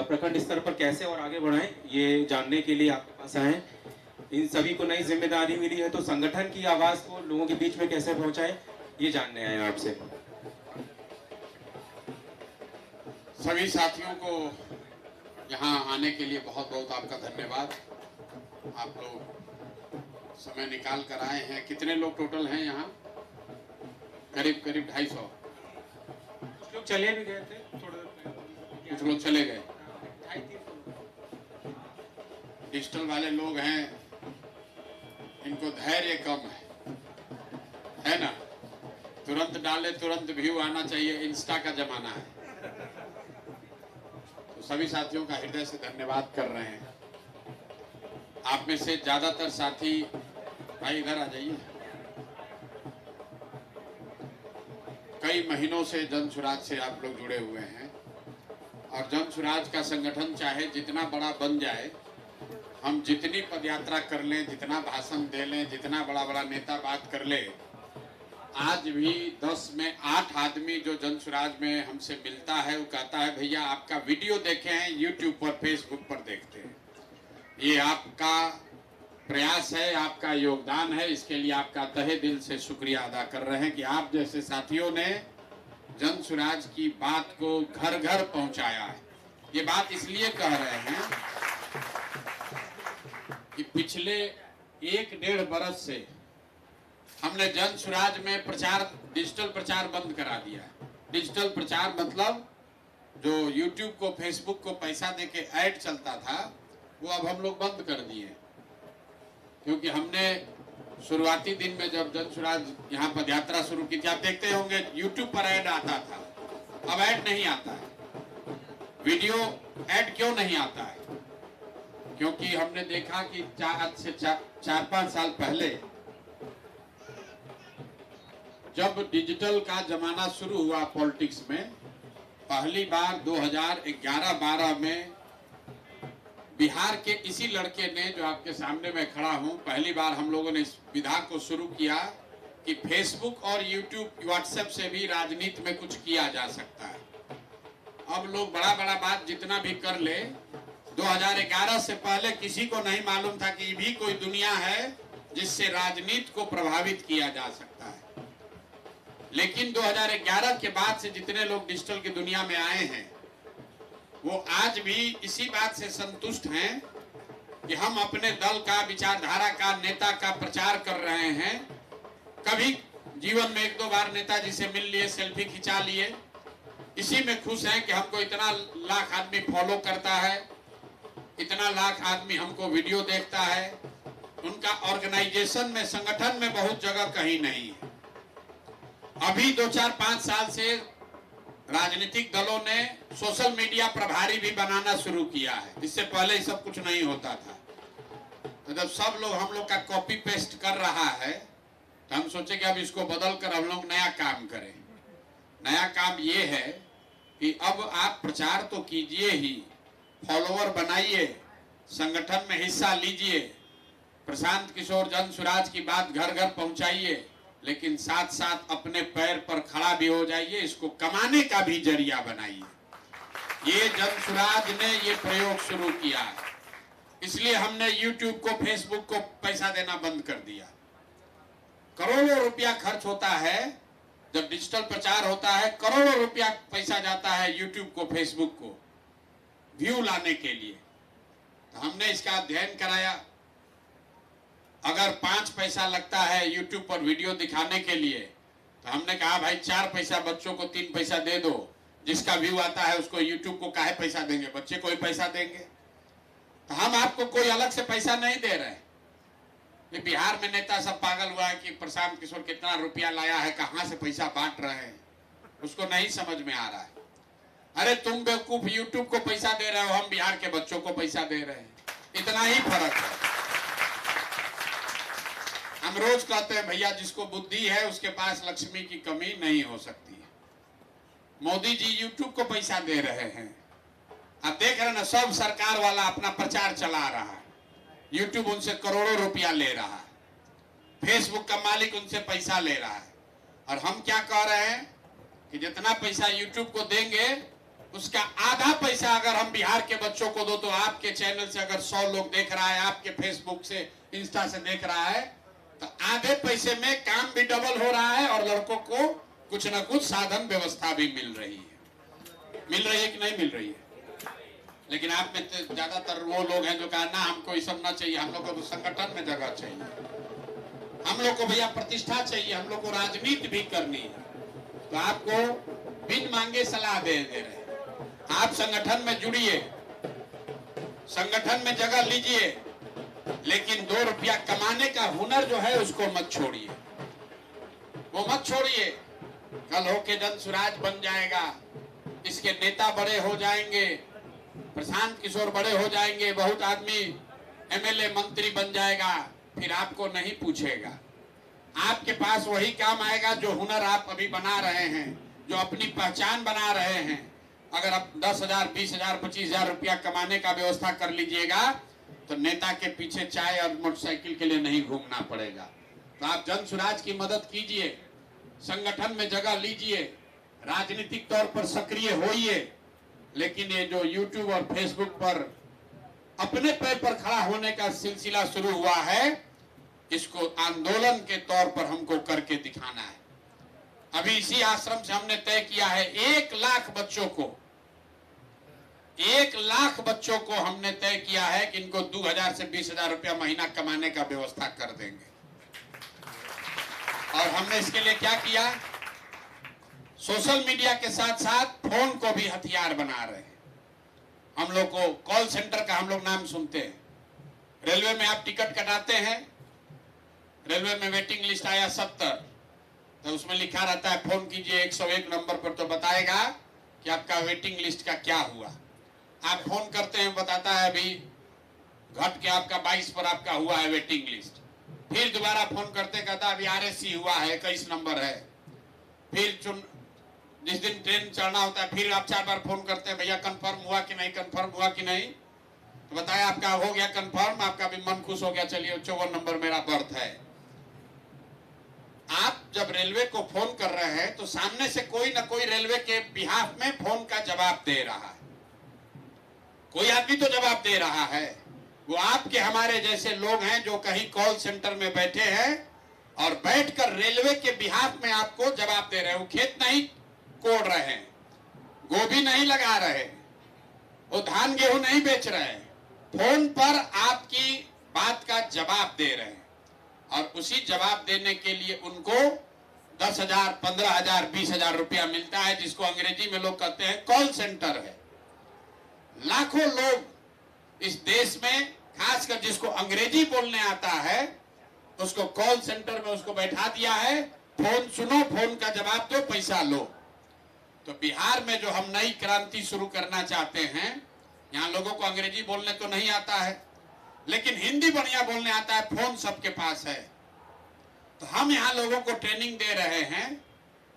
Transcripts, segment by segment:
प्रखंड स्तर पर कैसे और आगे बढ़ाएं, ये जानने के लिए आपके पास आए। इन सभी को नई जिम्मेदारी मिली है, तो संगठन की आवाज को लोगों के बीच में कैसे पहुंचाएं, ये जानने आए आपसे। सभी साथियों को यहाँ आने के लिए बहुत बहुत आपका धन्यवाद। आप लोग समय निकाल कर आए हैं। कितने लोग टोटल हैं यहाँ? करीब 250। कुछ लोग चले भी गए थे, कुछ लोग चले गए। डिजिटल वाले लोग हैं, इनको धैर्य कम है ना? तुरंत डाले तुरंत व्यू आना चाहिए, इंस्टा का जमाना है। तो सभी साथियों का हृदय से धन्यवाद कर रहे हैं। आप में से ज्यादातर साथी भाई इधर आ जाइए। कई महीनों से जन सुराज से आप लोग जुड़े हुए हैं और जन सुराज का संगठन चाहे जितना बड़ा बन जाए, हम जितनी पदयात्रा कर लें, जितना भाषण दे लें, जितना बड़ा बड़ा नेता बात कर ले, आज भी 10 में 8 आदमी जो जन सुराज में हमसे मिलता है वो कहता है भैया आपका वीडियो देखे हैं, यूट्यूब पर फेसबुक पर देखते हैं। ये आपका प्रयास है, आपका योगदान है, इसके लिए आपका तहे दिल से शुक्रिया अदा कर रहे हैं कि आप जैसे साथियों ने जन सुराज की बात को घर घर पहुंचाया है। ये बात इसलिए कह रहे हैं कि पिछले 1-1.5 बरस से हमने जन सुराज में प्रचार, डिजिटल प्रचार बंद करा दिया है। डिजिटल प्रचार मतलब जो यूट्यूब को, फेसबुक को पैसा देके ऐड चलता था, वो अब हम लोग बंद कर दिए। क्योंकि हमने शुरुआती दिन में जब जन सुराज यहाँ पदयात्रा शुरू की थी, आप देखते होंगे यूट्यूब पर ऐड आता था, अब ऐड नहीं आता है। वीडियो ऐड क्यों नहीं आता है? क्योंकि हमने देखा कि 4-5 साल पहले जब डिजिटल का जमाना शुरू हुआ पॉलिटिक्स में, पहली बार 2011-12 में बिहार के इसी लड़के ने, जो आपके सामने मैं खड़ा हूं, पहली बार हम लोगों ने इस विधा को शुरू किया कि फेसबुक और यूट्यूब, व्हाट्सएप से भी राजनीति में कुछ किया जा सकता है। अब लोग बड़ा बड़ा बात जितना भी कर ले, 2011 से पहले किसी को नहीं मालूम था कि भी कोई दुनिया है जिससे राजनीति को प्रभावित किया जा सकता है। लेकिन 2011 के बाद से जितने लोग डिजिटल की दुनिया में आए हैं, वो आज भी इसी बात से संतुष्ट हैं कि हम अपने दल का, विचारधारा का, नेता का प्रचार कर रहे हैं। कभी जीवन में 1-2 बार नेताजी से मिल लिए, सेल्फी खिंचा लिए, इसी में खुश हैं कि हमको इतना लाख आदमी फॉलो करता है, इतना लाख आदमी हमको वीडियो देखता है। उनका ऑर्गेनाइजेशन में, संगठन में बहुत जगह कहीं नहीं है। अभी 2-4-5 साल से राजनीतिक दलों ने सोशल मीडिया प्रभारी भी बनाना शुरू किया है। इससे पहले ये सब कुछ नहीं होता था। तो जब सब लोग हम लोग का कॉपी पेस्ट कर रहा है, तो हम सोचे कि अब इसको बदल कर हम लोग नया काम करें। नया काम ये है कि अब आप प्रचार तो कीजिए ही, फॉलोवर बनाइए, संगठन में हिस्सा लीजिए, प्रशांत किशोर जन सुराज की बात घर घर पहुंचाइए, लेकिन साथ साथ अपने पैर पर खड़ा भी हो जाइए, इसको कमाने का भी जरिया बनाइए। ये जन सुराज ने ये प्रयोग शुरू किया है, इसलिए हमने यूट्यूब को, फेसबुक को पैसा देना बंद कर दिया। करोड़ों रुपया खर्च होता है जब डिजिटल प्रचार होता है, करोड़ों रुपया पैसा जाता है यूट्यूब को, फेसबुक को व्यू लाने के लिए। तो हमने इसका अध्ययन कराया। अगर 5 पैसा लगता है यूट्यूब पर वीडियो दिखाने के लिए, तो हमने कहा भाई 4 पैसा बच्चों को 3 पैसा दे दो, जिसका व्यू आता है उसको यूट्यूब को काहे पैसा देंगे, बच्चे को ही पैसा देंगे। तो हम आपको कोई अलग से पैसा नहीं दे रहे। ये बिहार में नेता सब पागल हुआ है कि प्रशांत किशोर कितना रुपया लाया है, कहां से पैसा बांट रहे हैं, उसको नहीं समझ में आ रहा है। अरे तुम बेवकूफ यूट्यूब को पैसा दे रहे हो, हम बिहार के बच्चों को पैसा दे रहे हैं, इतना ही फर्क है। हम रोज कहते हैं भैया जिसको बुद्धि है उसके पास लक्ष्मी की कमी नहीं हो सकती है। मोदी जी यूट्यूब को पैसा दे रहे हैं, आप देख रहे हैं ना, सब सरकार वाला अपना प्रचार चला रहा है, यूट्यूब उनसे करोड़ों रुपया ले रहा है, फेसबुक का मालिक उनसे पैसा ले रहा है। और हम क्या कह रहे हैं कि जितना पैसा यूट्यूब को देंगे उसका आधा पैसा अगर हम बिहार के बच्चों को दो तो आपके चैनल से अगर 100 लोग देख रहा है, आपके फेसबुक से, इंस्टा से देख रहा है, तो आधे पैसे में काम भी डबल हो रहा है और लड़कों को कुछ ना कुछ साधन व्यवस्था भी मिल रही है कि नहीं मिल रही है। लेकिन आप में ज्यादातर वो लोग हैं जो कहा ना हमको ये सब ना चाहिए, हम लोग को तो संगठन में जगह चाहिए, हम लोग को भैया प्रतिष्ठा चाहिए, हम लोग को राजनीति भी करनी है। तो आपको बिन मांगे सलाह दे रहे हैं, आप संगठन में जुड़िए, संगठन में जगह लीजिए, लेकिन 2 रुपया कमाने का हुनर जो है उसको मत छोड़िए, वो मत छोड़िए। कल होके जनसुराज बन जाएगा, इसके नेता बड़े हो जाएंगे, प्रशांत किशोर बड़े हो जाएंगे, बहुत आदमी एमएलए मंत्री बन जाएगा, फिर आपको नहीं पूछेगा। आपके पास वही काम आएगा जो हुनर आप अभी बना रहे हैं, जो अपनी पहचान बना रहे हैं। अगर आप 10,000, 20,000, 25,000 रुपया कमाने का व्यवस्था कर लीजिएगा तो नेता के पीछे चाय और मोटरसाइकिल के लिए नहीं घूमना पड़ेगा। तो आप जनसुराज की मदद कीजिए, संगठन में जगह लीजिए, राजनीतिक तौर पर सक्रिय होइए, लेकिन ये जो YouTube और Facebook पर अपने पैर पर खड़ा होने का सिलसिला शुरू हुआ है, इसको आंदोलन के तौर पर हमको करके दिखाना है। अभी इसी आश्रम से हमने तय किया है 1 लाख बच्चों को हमने तय किया है कि इनको 2,000 से 20,000 रुपया महीना कमाने का व्यवस्था कर देंगे। और हमने इसके लिए क्या किया, सोशल मीडिया के साथ साथ फोन को भी हथियार बना रहे हैं। हम लोग को कॉल सेंटर का हम लोग नाम सुनते हैं। रेलवे में आप टिकट कटाते हैं, रेलवे में वेटिंग लिस्ट आया 70, तो उसमें लिखा रहता है फोन कीजिए 101 नंबर पर, तो बताएगा कि आपका वेटिंग लिस्ट का क्या हुआ। आप फोन करते हैं, बताता है अभी घट के आपका 22 पर आपका हुआ है वेटिंग लिस्ट। फिर दोबारा फोन करते कहता अभी RSC हुआ है 21 नंबर है। फिर जिस दिन ट्रेन चढ़ना होता है फिर आप 4 बार फोन करते हैं, भैया कंफर्म हुआ कि नहीं, कंफर्म हुआ कि नहीं, तो बताया आपका हो गया कंफर्म, आपका भी मन खुश हो गया, चलिए 54 नंबर मेरा बर्थ है। आप जब रेलवे को फोन कर रहे हैं तो सामने से कोई ना कोई रेलवे के बिहाफ में फोन का जवाब दे रहा है, कोई आदमी तो जवाब दे रहा है। वो आपके हमारे जैसे लोग हैं जो कहीं कॉल सेंटर में बैठे हैं और बैठकर रेलवे के बिहाफ में आपको जवाब दे रहे हैं। वो खेत नहीं कोड़ रहे हैं, गोभी नहीं लगा रहे, वो धान गेहूं नहीं बेच रहे हैं, फोन पर आपकी बात का जवाब दे रहे हैं। और उसी जवाब देने के लिए उनको 10,000, 15,000, 20,000 रुपया मिलता है, जिसको अंग्रेजी में लोग कहते हैं कॉल सेंटर है। लाखों लोग इस देश में, खासकर जिसको अंग्रेजी बोलने आता है, उसको कॉल सेंटर में उसको बैठा दिया है, फोन सुनो, फोन का जवाब दो, पैसा लो। तो बिहार में जो हम नई क्रांति शुरू करना चाहते हैं, यहाँ लोगों को अंग्रेजी बोलने तो नहीं आता है, लेकिन हिंदी बढ़िया बोलने आता है, फोन सबके पास है। तो हम यहाँ लोगों को ट्रेनिंग दे रहे हैं,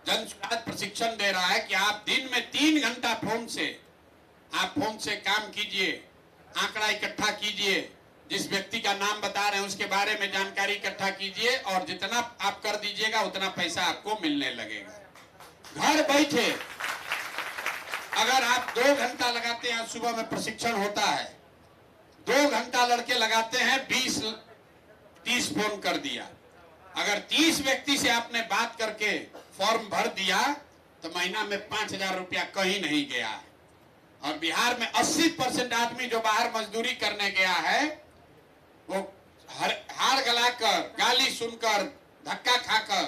जनसुराज प्रशिक्षण दे रहा है कि आप दिन में 3 घंटा आप फोन से काम कीजिए, आंकड़ा इकट्ठा कीजिए, जिस व्यक्ति का नाम बता रहे हैं उसके बारे में जानकारी इकट्ठा कीजिए, और जितना आप कर दीजिएगा उतना पैसा आपको मिलने लगेगा। घर बैठे अगर आप 2 घंटा लगाते हैं, सुबह में प्रशिक्षण होता है, 2 घंटा लड़के लगाते हैं, 20-30 फोन कर दिया। अगर 30 व्यक्ति से आपने बात करके फॉर्म भर दिया तो महीना में 5,000 रुपया कहीं नहीं गया है। और बिहार में 80% आदमी जो बाहर मजदूरी करने गया है, वो हार गलाकर, गाली सुनकर, धक्का खाकर,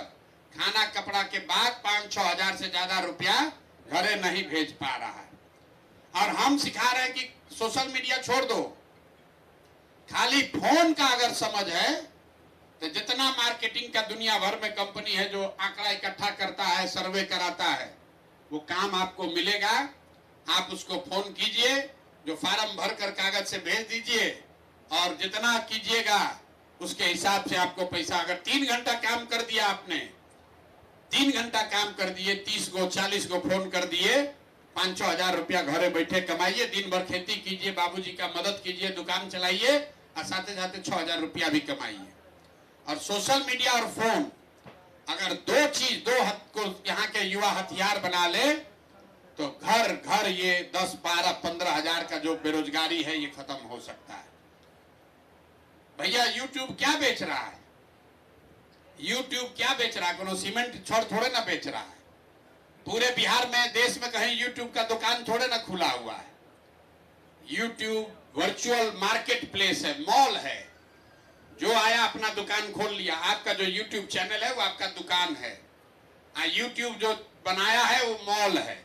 खाना कपड़ा के बाद 5-6 हजार से ज्यादा रुपया घरे नहीं भेज पा रहा है। और हम सिखा रहे हैं कि सोशल मीडिया छोड़ दो, खाली फोन का अगर समझ है तो जितना मार्केटिंग का दुनिया भर में कंपनी है जो आंकड़ा इकट्ठा करता है, सर्वे कराता है, वो काम आपको मिलेगा। आप उसको फोन कीजिए, जो फार्म भरकर कागज से भेज दीजिए, और जितना कीजिएगा उसके हिसाब से आपको पैसा। अगर 3 घंटा काम कर दिया आपने, 3 घंटा काम कर दिए, 30 को 40 को फोन कर दिए, 5-6 हजार रुपया घरे बैठे कमाइए, दिन भर खेती कीजिए, बाबूजी का मदद कीजिए, दुकान चलाइए, और साथ साथ 6 हजार रुपया भी कमाइए। और सोशल मीडिया और फोन, अगर 2 चीज, 2 को यहाँ के युवा हथियार बना ले तो घर घर ये 10, 12, 15 हजार का जो बेरोजगारी है ये खत्म हो सकता है। भैया YouTube क्या बेच रहा है? YouTube क्या बेच रहा है? कोनो सीमेंट छोड़ थोड़े ना बेच रहा है। पूरे बिहार में, देश में कहीं YouTube का दुकान थोड़े ना खुला हुआ है। YouTube वर्चुअल मार्केट प्लेस है, मॉल है। जो आया अपना दुकान खोल लिया। आपका जो YouTube चैनल है वो आपका दुकान है। YouTube जो बनाया है वो मॉल है।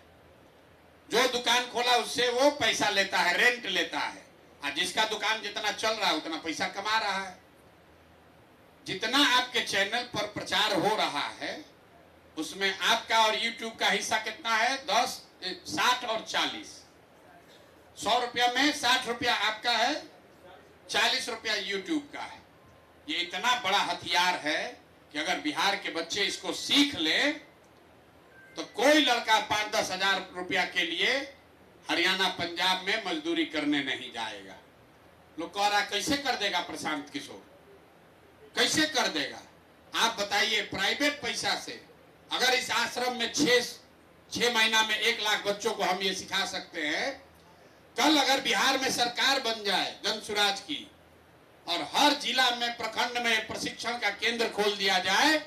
जो दुकान खोला उससे वो पैसा लेता है, रेंट लेता है। जिसका दुकान जितना चल रहा है उतना पैसा कमा रहा है। जितना आपके चैनल पर प्रचार हो रहा है उसमें आपका और YouTube का हिस्सा कितना है? 10, 60 और 40। 100 रुपया में 60 रुपया आपका है, 40 रुपया YouTube का है। ये इतना बड़ा हथियार है कि अगर बिहार के बच्चे इसको सीख ले तो कोई लड़का 5-10 हजार रुपया के लिए हरियाणा, पंजाब में मजदूरी करने नहीं जाएगा। लोग कह रहा कैसे कर देगा प्रशांत किशोर, कैसे कर देगा? आप बताइए, प्राइवेट पैसा से अगर इस आश्रम में 6 महीना में 1 लाख बच्चों को हम ये सिखा सकते हैं, कल अगर बिहार में सरकार बन जाए जन सुराज की और हर जिला में, प्रखंड में प्रशिक्षण का केंद्र खोल दिया जाए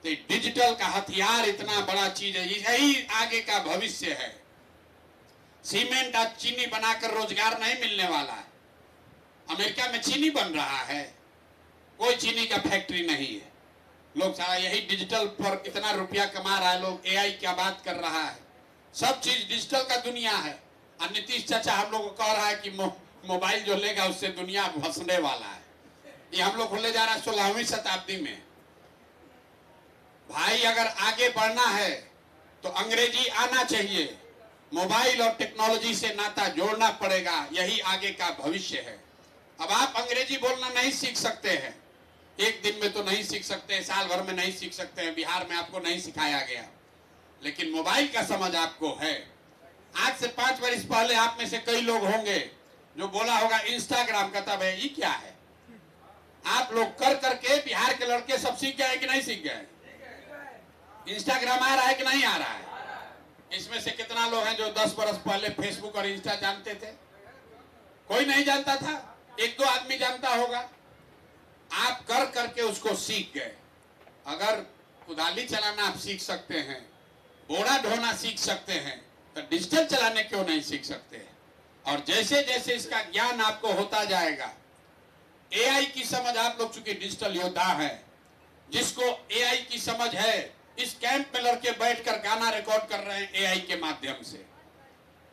तो डिजिटल का हथियार इतना बड़ा चीज है। यही आगे का भविष्य है। सीमेंट और चीनी बनाकर रोजगार नहीं मिलने वाला है। अमेरिका में चीनी बन रहा है, कोई चीनी का फैक्ट्री नहीं है। लोग सारा यही डिजिटल पर इतना रुपया कमा रहा है। लोग AI क्या बात कर रहा है, सब चीज डिजिटल का दुनिया है। और नीतीश चाचा हम लोग को कह रहा है कि मोबाइल जो लेगा उससे दुनिया भसने वाला है। ये हम लोग को ले जा रहा है 16वीं शताब्दी में। भाई अगर आगे बढ़ना है तो अंग्रेजी आना चाहिए। मोबाइल और टेक्नोलॉजी से नाता जोड़ना पड़ेगा। यही आगे का भविष्य है। अब आप अंग्रेजी बोलना नहीं सीख सकते हैं, एक दिन में तो नहीं सीख सकते, साल भर में नहीं सीख सकते हैं, बिहार में आपको नहीं सिखाया गया, लेकिन मोबाइल का समझ आपको है। आज से 5 वर्ष पहले आप में से कई लोग होंगे जो बोला होगा इंस्टाग्राम का तब है, ये क्या है? आप लोग कर करके बिहार के लड़के सब सीख गए कि नहीं सीख गए? इंस्टाग्राम आ रहा है कि नहीं आ रहा है? इसमें से कितना लोग हैं जो 10 वर्ष पहले फेसबुक और इंस्टा जानते थे? कोई नहीं जानता था, 1-2 आदमी जानता होगा। आप कर करके उसको सीख गए। अगर कुदाली चलाना आप सीख सकते हैं, बोरा ढोना सीख सकते हैं, तो डिजिटल चलाने क्यों नहीं सीख सकते हैं? और जैसे जैसे इसका ज्ञान आपको होता जाएगा, AI की समझ, आप लोग चूंकि डिजिटल योद्धा है, जिसको AI की समझ है, इस कैंप में लड़के बैठकर गाना रिकॉर्ड कर रहे हैं AI के माध्यम से।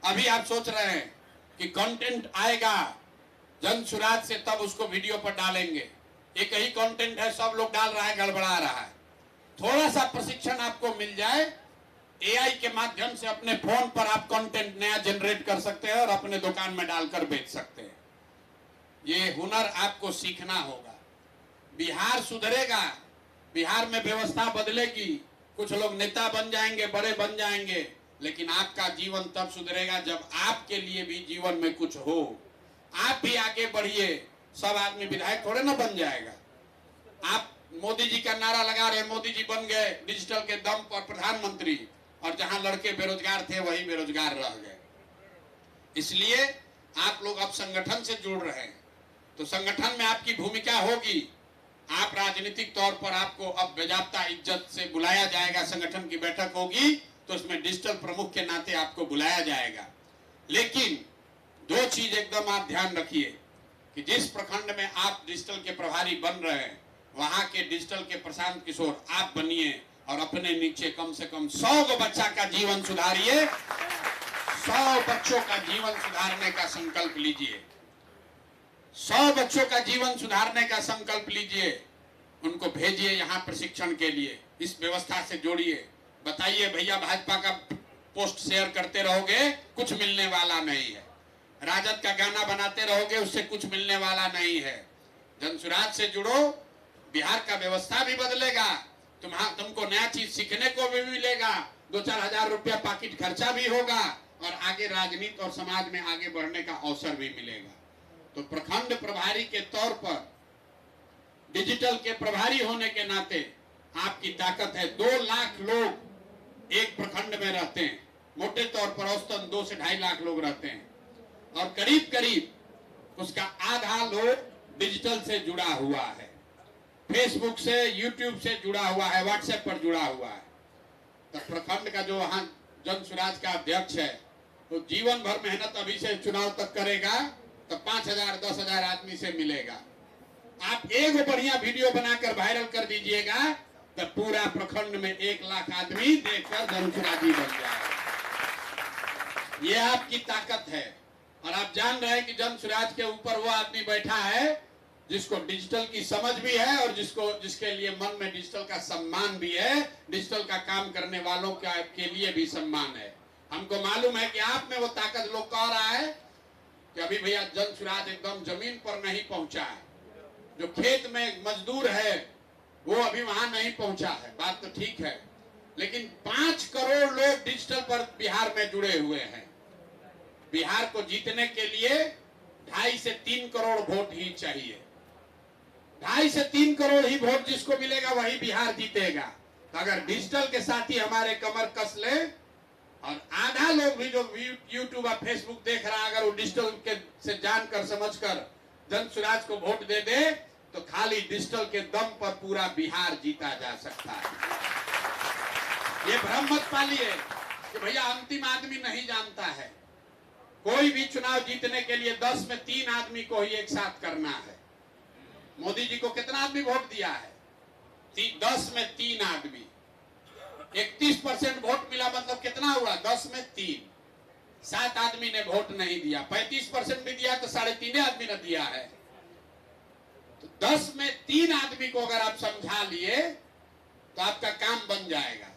अभी आप सोच रहे हैं कि कंटेंट आएगा जन सुराज से, तब उसको वीडियो पर डालेंगे। एक ही कंटेंट है, सब लोग डाल रहा है, गड़बड़ा रहा है। थोड़ा सा प्रशिक्षण आपको मिल जाए, AI के माध्यम से अपने फोन पर आप कंटेंट नया जनरेट कर सकते हैं और अपने दुकान में डालकर बेच सकते हैं। ये हुनर आपको सीखना होगा। बिहार सुधरेगा, बिहार में व्यवस्था बदलेगी, कुछ लोग नेता बन जाएंगे, बड़े बन जाएंगे, लेकिन आपका जीवन तब सुधरेगा जब आपके लिए भी जीवन में कुछ हो। आप भी आगे बढ़िए। सब आदमी विधायक थोड़े ना बन जाएगा। आप मोदी जी का नारा लगा रहे, मोदी जी बन गए डिजिटल के दम पर प्रधानमंत्री, और जहां लड़के बेरोजगार थे वही बेरोजगार रह गए। इसलिए आप लोग अब संगठन से जुड़ रहे हैं, तो संगठन में आपकी भूमिका होगी। आप राजनीतिक तौर पर आपको अब बेजाब्ता इज्जत से बुलाया जाएगा। संगठन की बैठक होगी तो उसमें डिजिटल प्रमुख के नाते आपको बुलाया जाएगा। लेकिन 2 चीज एकदम आप ध्यान रखिए कि जिस प्रखंड में आप डिजिटल के प्रभारी बन रहे हैं, वहां के डिजिटल के प्रशांत किशोर आप बनिए और अपने नीचे कम से कम 100 बच्चा का जीवन सुधारिए। 100 बच्चों का जीवन सुधारने का संकल्प लीजिए। 100 बच्चों का जीवन सुधारने का संकल्प लीजिए। उनको भेजिए यहाँ प्रशिक्षण के लिए, इस व्यवस्था से जोड़िए। बताइए भैया, भाजपा का पोस्ट शेयर करते रहोगे, कुछ मिलने वाला नहीं है। राजद का गाना बनाते रहोगे, उससे कुछ मिलने वाला नहीं है। जनसुराज से जुड़ो, बिहार का व्यवस्था भी बदलेगा, तुमको नया चीज सीखने को भी मिलेगा, 2-4 हजार रुपया पॉकेट खर्चा भी होगा, और आगे राजनीति और समाज में आगे बढ़ने का अवसर भी मिलेगा। तो प्रखंड प्रभारी के तौर पर, डिजिटल के प्रभारी होने के नाते आपकी ताकत है। 2 लाख लोग एक प्रखंड में रहते हैं। मोटे तौर पर औसतन 2 से 2.5 लाख लोग रहते हैं और करीब करीब उसका आधा लोग डिजिटल से जुड़ा हुआ है, फेसबुक से, यूट्यूब से जुड़ा हुआ है, व्हाट्सएप पर जुड़ा हुआ है। तो प्रखंड का जो वहां जन स्वराज का अध्यक्ष है तो जीवन भर मेहनत अभी से चुनाव तक करेगा तो 5,000 10,000 आदमी से मिलेगा। आप एक बढ़िया वीडियो बनाकर वायरल कर दीजिएगा तो पूरा प्रखंड में 1 लाख आदमी देखकर जन स्वराजी बन जाएगा। ये आपकी ताकत है। और आप जान रहे हैं कि जन स्वराज के ऊपर वो आदमी बैठा है जिसको डिजिटल की समझ भी है और जिसके लिए मन में डिजिटल का सम्मान भी है, डिजिटल का काम करने वालों के लिए भी सम्मान है। हमको मालूम है कि आप में वो ताकत लोग कह रहा है कि अभी भैया जन स्वराज एकदम जमीन पर नहीं पहुंचा है, जो खेत में मजदूर है वो अभी वहां नहीं पहुंचा है। बात तो ठीक है, लेकिन 5 करोड़ लोग डिजिटल पर बिहार में जुड़े हुए हैं। बिहार को जीतने के लिए 2.5 से 3 करोड़ वोट ही चाहिए। 2.5 से 3 करोड़ ही वोट जिसको मिलेगा वही बिहार जीतेगा। तो अगर डिजिटल के साथ ही हमारे कमर कस ले और आधा लोग भी जो यूट्यूब और फेसबुक देख रहा है अगर वो डिजिटल के से जानकर समझकर जन स्वराज को वोट दे दे तो खाली डिजिटल के दम पर पूरा बिहार जीता जा सकता है। ये भ्रम मत पालिए कि भैया अंतिम आदमी नहीं जानता है। कोई भी चुनाव जीतने के लिए 10 में 3 आदमी को ही एक साथ करना है। मोदी जी को कितना आदमी वोट दिया है? 10 में 3 आदमी। 31% वोट मिला, मतलब कितना हुआ? 10 में 3। 7 आदमी ने वोट नहीं दिया। 35% भी दिया तो 3.5 आदमी ने दिया है। तो 10 में 3 आदमी को अगर आप समझा लिए तो आपका काम बन जाएगा।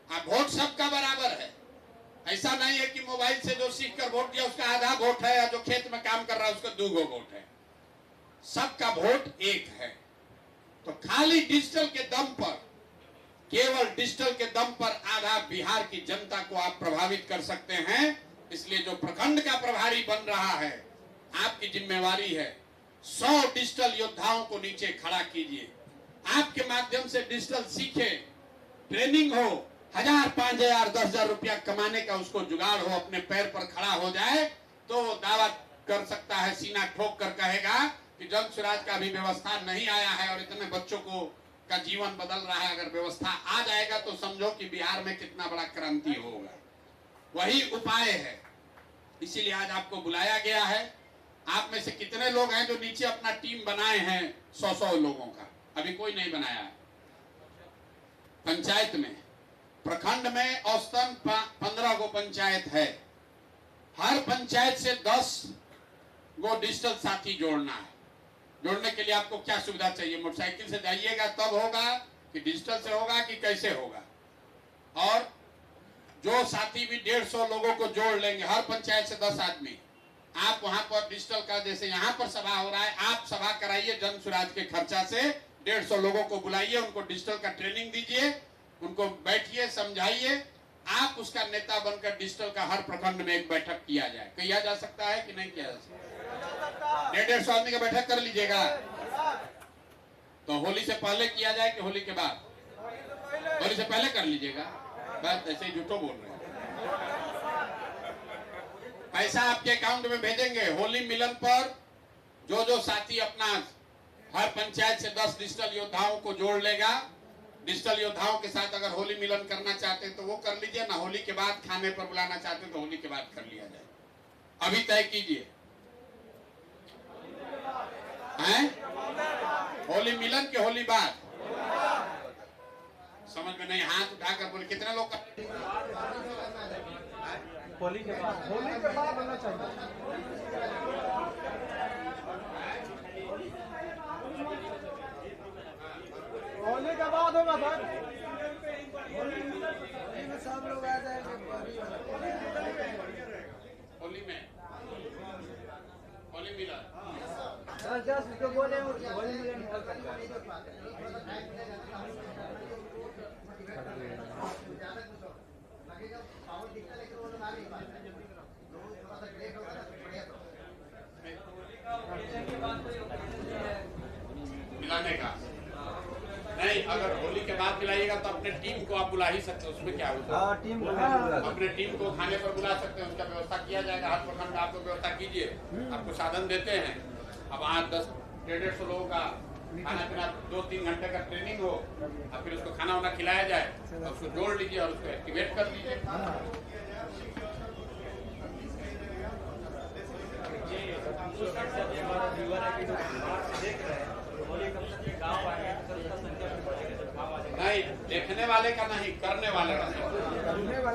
आप वोट सबका बराबर है। ऐसा नहीं है कि मोबाइल से जो सीख कर वोट दिया उसका आधा वोट है और जो खेत में काम कर रहा है उसका 2 वोट है। सबका वोट एक है। तो खाली डिजिटल के दम पर, केवल डिजिटल के दम पर आधा बिहार की जनता को आप प्रभावित कर सकते हैं। इसलिए जो प्रखंड का प्रभारी बन रहा है, आपकी जिम्मेवारी है 100 डिजिटल योद्धाओं को नीचे खड़ा कीजिए। आपके माध्यम से डिजिटल सीखे, ट्रेनिंग हो, 1000, 5000, 10,000 रुपया कमाने का उसको जुगाड़ हो, अपने पैर पर खड़ा हो जाए तो दावा कर सकता है, सीना ठोक कर कहेगा कि जन स्वराज का भी व्यवस्था नहीं आया है और इतने बच्चों को का जीवन बदल रहा है। अगर व्यवस्था आ जाएगा तो समझो कि बिहार में कितना बड़ा क्रांति होगा। वही उपाय है, इसीलिए आज आपको बुलाया गया है। आप में से कितने लोग हैं जो नीचे अपना टीम बनाए हैं 100-100 लोगों का? अभी कोई नहीं बनाया है। पंचायत में, प्रखंड में औसतन 15 गो पंचायत है। हर पंचायत से 10 गो डिजिटल साथी जोड़ना है। जोड़ने के लिए आपको क्या सुविधा चाहिए? मोटरसाइकिल से जाइएगा तब होगा कि डिजिटल से होगा कि कैसे होगा? और जो साथी भी 150 लोगों को जोड़ लेंगे, हर पंचायत से 10 आदमी। आप वहां पर डिजिटल का, जैसे यहाँ पर सभा हो रहा है, आप सभा कराइए जन स्वराज के खर्चा से। 150 लोगों को बुलाइए, उनको डिजिटल का ट्रेनिंग दीजिए, उनको बैठिए, समझाइए। आप उसका नेता बनकर डिजिटल का हर प्रखंड में एक बैठक किया जाए। किया जा सकता है कि नहीं किया जा सकता? 150 आदमी का बैठक कर लीजिएगा। तो होली से पहले किया जाए कि होली के बाद? होली से पहले कर लीजिएगा। बस ऐसे ही झूठो बोल रहे हैं। पैसा आपके अकाउंट में भेजेंगे। होली मिलन पर जो साथी अपना हर पंचायत से 10 डिजिटल योद्धाओं को जोड़ लेगा, डिजिटल योद्धाओं के साथ अगर होली मिलन करना चाहते हैं तो वो कर लीजिए, ना होली के बाद खाने पर बुलाना चाहते हैं तो होली के बाद कर लिया जाए। अभी तय कीजिए हैं? होली मिलन के होली बाद? समझ में नहीं? हाथ उठाकर बोले कितने लोग? होली के बाद होना चाहिए। होली के बाद होगा सर। होली में सब लोग आ जाएंगे। होली में होली मिलन जो बोले होली मिलन मिलाने का नहीं। अगर होली के बाद मिलाइएगा तो अपने टीम को आप बुला ही सकते हैं, उसमें क्या होता है। हाँ टीम को नहीं बुला सकते। अपने टीम को खाने पर बुला सकते हैं, उसका व्यवस्था किया जाएगा। हर प्रखंड में आप लोग व्यवस्था कीजिए, आपको साधन देते हैं। अब 10-150 लोगों का खाना पीना 2-3 घंटे का ट्रेनिंग हो, और फिर उसको खाना वाना खिलाया जाए, और उसको जोड़ लीजिए और उसको एक्टिवेट कर लीजिए। नहीं, देखने वाले का नहीं, करने वाले का नहीं।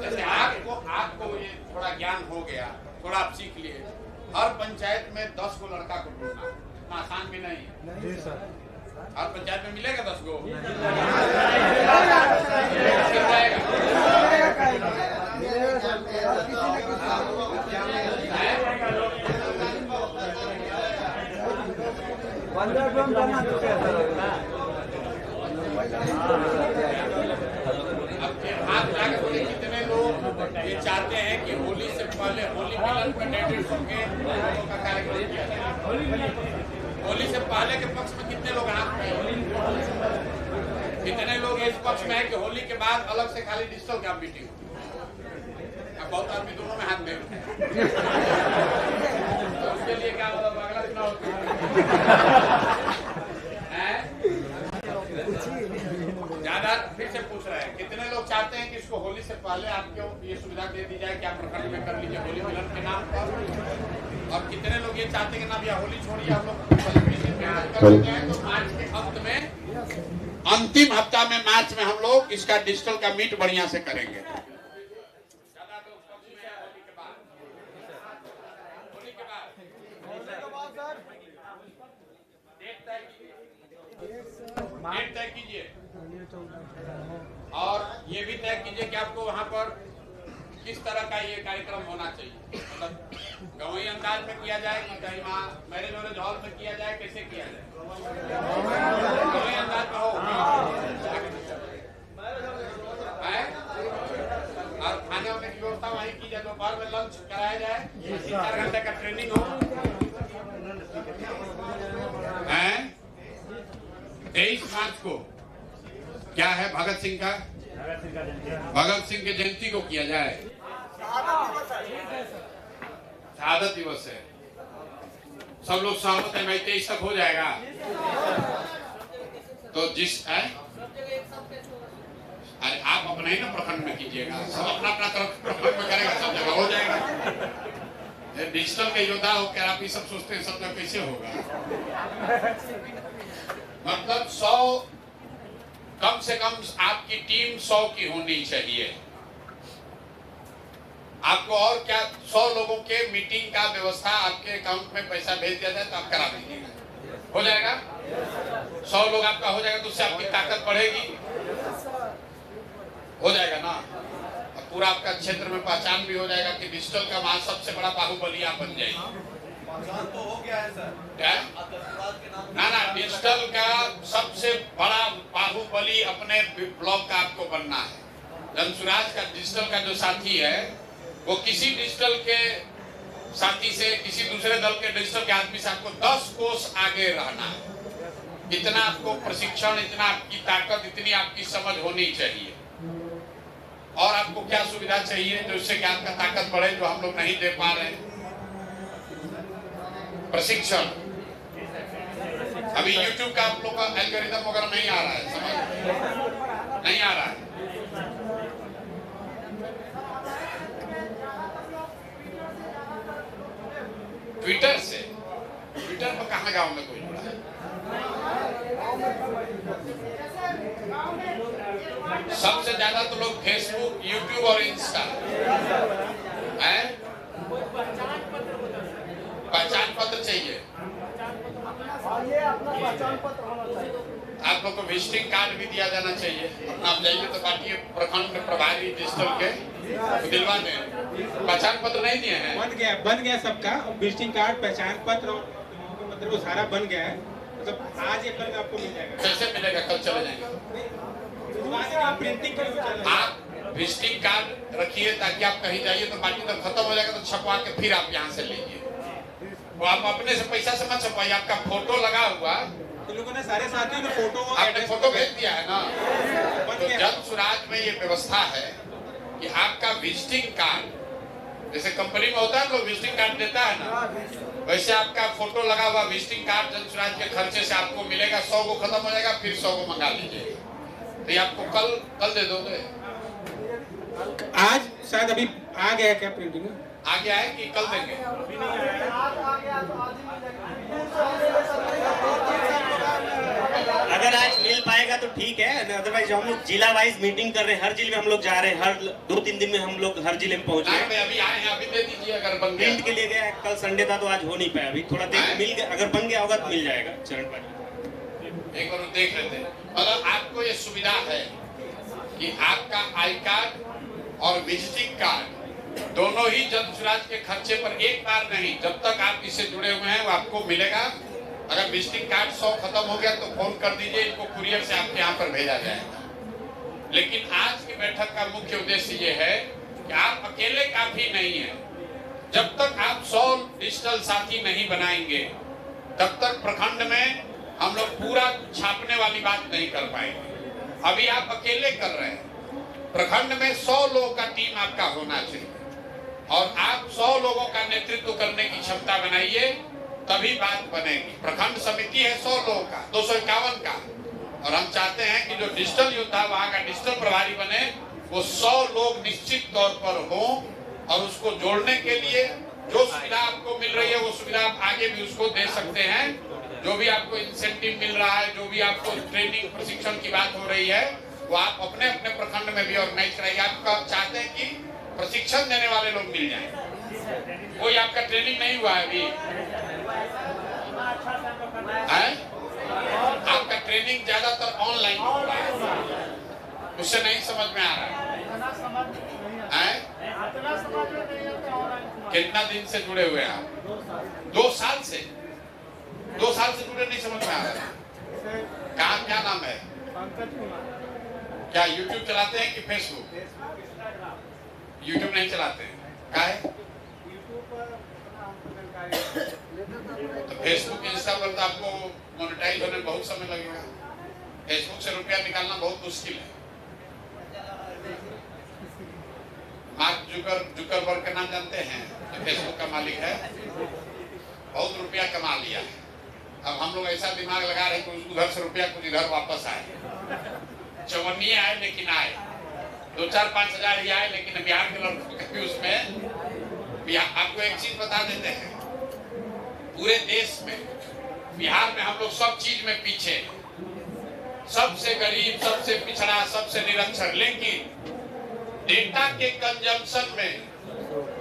जैसे आपको ये थोड़ा ज्ञान हो गया, थोड़ा आप सीख लिए। हर पंचायत में 10 को लड़का को ढूंढना इतना आसान भी नहीं है। जी सर। हर पंचायत में मिलेगा 10 को? हाथ लाके बोले कितने लोग ये चाहते हैं कि होली से पहले होली मिलन का 150 के लोगों का कार्यक्रम किया जाए। होली से पहले के पक्ष में कितने लोग हाथ में, कितने लोग इस पक्ष में है कि होली के बाद अलग से खाली डिजिटल का मीटिंग। बहुत आदमी दोनों में हाथ में तो उसके लिए क्या मतलब अगला चुनाव ज्यादा फिर से पूछ रहे हैं कितने लोग चाहते हैं कि इसको होली से पहले आपको ये सुविधा दे दी जाए कि आप प्रखंड में कर लीजिए होली मिलन के नाम पर। और कितने लोग ये चाहते हैं कि ना भैया होली छोड़िए, हम लोग कर लेते हैं। तो मार्च के अंत में, अंतिम हफ्ता में मार्च में हम लोग इसका डिजिटल का मीट बढ़िया से करेंगे। डेट तय कीजिए और ये भी तय कीजिए कि आपको वहाँ पर किस तरह का ये कार्यक्रम होना चाहिए। मतलब गवई अंदाज में किया जाए कि कहीं वहाँ मैरिज वैरिज हॉल में किया जाए, कैसे किया जाए? गवई अंदाज में हो और खाने वाने की व्यवस्था वहीं की जाए। दोपहर में लंच कराया जाए, 3-4 घंटे का ट्रेनिंग हो। 23 मार्च को क्या है? भगत सिंह का, भगत सिंह की जयंती को किया जाए। शहादत दिवस है, सब लोग सहमत है? 23 तक हो जाएगा। तो जिस है अरे आप अपना ही ना प्रखंड में कीजिएगा, सब अपना अपना प्रखंड में करेगा, सब जगह हो जाएगा। डिजिटल के योद्धा होकर आप ये सब सोचते हैं सब जगह कैसे होगा? मतलब 100 कम से कम आपकी टीम 100 की होनी चाहिए। आपको और क्या 100 लोगों के मीटिंग का व्यवस्था आपके अकाउंट में पैसा भेज दिया जाए तो आप करा दीजिएगा, हो जाएगा। 100 लोग आपका हो जाएगा तो उससे आपकी ताकत बढ़ेगी, हो जाएगा ना। और पूरा आपका क्षेत्र में पहचान भी हो जाएगा कि डिजिटल का वहां सबसे बड़ा बाहुबली आप बन जाएगी। तो हो गया है सर। क्या? ना डिजिटल का सबसे बड़ा बाहुबली अपने ब्लॉक का आपको बनना है। जनसुराज का डिजिटल का जो साथी है वो किसी डिजिटल के साथी से, किसी दूसरे दल के डिजिटल के आदमी से आपको 10 कोस आगे रहना है। इतना आपको प्रशिक्षण, इतना आपकी ताकत, इतनी आपकी समझ होनी चाहिए। और आपको क्या सुविधा चाहिए जिससे कि आपका ताकत बढ़े, जो हम लोग नहीं दे पा रहे हैं? प्रशिक्षण। अभी YouTube का आप लोग का एल्गोरिथम वगैरह नहीं आ रहा है, समझ नहीं आ रहा है। ट्विटर से, ट्विटर पर कहाँ गाँव में कोई जुड़ा है? सबसे ज्यादा तो लोग फेसबुक, यूट्यूब और इंस्टा है। पहचान पत्र चाहिए, ये अपना पहचान पत्र होना चाहिए। आप लोग को विजिटिंग कार्ड भी दिया जाना चाहिए। अपना आप जाइए तो बाकी प्रखंड प्रभारी डिजिटल के दिलवा दें। पहचान पत्र नहीं दिए हैं? बन गया सबका विजिटिंग कार्ड, पहचान पत्र और मतलब वो सारा बन गया है। मतलब आज या कल में आपको मिल जाएगा। कैसे मिलेगा? कल चले जाएंगे। प्रिंटिंग के लिए आप विजिटिंग कार्ड रखिए ताकि आप कहीं जाइए तो बाकी तो खत्म हो जाएगा तो छपवा के फिर आप यहाँ से लीजिए। वो आप अपने से पैसा से मत छपवाइए। आपका फोटो लगा हुआ तो लोगों ने सारे साथियों ने फोटो आपने फोटो भेज दिया है ना। तो जन स्वराज में ये व्यवस्था है कि आपका विजिटिंग कार्ड, जैसे कंपनी में होता है लोग विजिटिंग कार्ड देता है ना, वैसे आपका फोटो लगा हुआ विजिटिंग कार्ड जन स्वराज के खर्चे से आपको मिलेगा। 100 को खत्म हो जाएगा, फिर 100 को मंगा लीजिए। तो ये आपको कल दे दोगे? आज शायद अभी आ गया क्या प्रिंटिंग में? आ गया है कि कल देंगे? अगर आज मिल पाएगा तो ठीक है, अदरवाइज हम लोग जिला वाइज मीटिंग कर रहे हैं। हर जिले में हम लोग जा रहे हैं, हर 2-3 दिन में हम लोग हर जिले में पहुंच रहे हैं। अभी आए हैं, अभी दे दीजिए अगर बन गया। प्रिंट के लिए गया, कल संडे था तो आज हो नहीं पाया। अभी थोड़ा देर मिल गया, अगर बन गया होगा तो मिल जाएगा। चरण पाजी एक बार देख लेते हैं। मतलब आपको ये सुविधा है कि आपका आई कार्ड और विजिटिंग कार्ड दोनों ही जन स्वराज के खर्चे पर एक बार नहीं, जब तक आप इससे जुड़े हुए हैं वो आपको मिलेगा। अगर विजिटिंग कार्ड 100 खत्म हो गया तो फोन कर दीजिए, इनको कुरियर से आपके यहाँ पर भेजा जाएगा। लेकिन आज की बैठक का मुख्य उद्देश्य ये है कि आप अकेले काफी नहीं है। जब तक आप 100 डिजिटल साथी नहीं बनाएंगे तब तक प्रखंड में हम लोग पूरा छापने वाली बात नहीं कर पाएंगे। अभी आप अकेले कर रहे हैं। प्रखंड में 100 लोगों का टीम आपका होना चाहिए और आप 100 लोगों का नेतृत्व करने की क्षमता बनाइए, तभी बात बनेगी। प्रखंड समिति है 100 लोगों का, 251 का, और हम चाहते हैं कि जो डिजिटल योद्धा वहां का डिजिटल प्रभारी बने, वो 100 लोग निश्चित तौर पर हो। और उसको जोड़ने के लिए जो सुविधा आपको मिल रही है वो सुविधा आप आगे भी उसको दे सकते हैं। जो भी आपको इंसेंटिव मिल रहा है, जो भी आपको ट्रेनिंग प्रशिक्षण की बात हो रही है, वो आप अपने अपने प्रखंड में भी ऑर्गेनाइज कराइए। आप चाहते हैं कि प्रशिक्षण देने वाले लोग मिल जाएं। कोई आपका ट्रेनिंग नहीं हुआ है अभी? आपका ट्रेनिंग ज्यादातर ऑनलाइन हो रहा है, उससे नहीं समझ में आ रहा है। कितना दिन से जुड़े हुए हैं आप? 2 साल से? 2 साल से जुड़े, नहीं समझ में आ रहा है। कहाँ, क्या नाम है? क्या यूट्यूब चलाते हैं कि फेसबुक? यूट्यूब नहीं चलाते हैं, क्या है? तो फेसबुक इंस्टा पर तो आपको मोनेटाइज होने में बहुत समय लगेगा। फेसबुक से रुपया निकालना बहुत मुश्किल है। मार्क जुकरबर्ग का नाम जानते हैं, जो फेसबुक का मालिक है, बहुत रुपया कमा लिया है। अब हम लोग ऐसा दिमाग लगा रहे हैं कि उधर से रुपया कुछ इधर वापस आए। चवन्नी आए लेकिन आए, 2-4-5 हजार ही आए, लेकिन बिहार के लड़कों के भी उसमें। आपको एक चीज बता देते हैं, पूरे देश में बिहार में हम लोग सब चीज में पीछे, सबसे गरीब, सबसे पिछड़ा, सबसे निरक्षर, लेकिन डेटा के कंजम्पशन में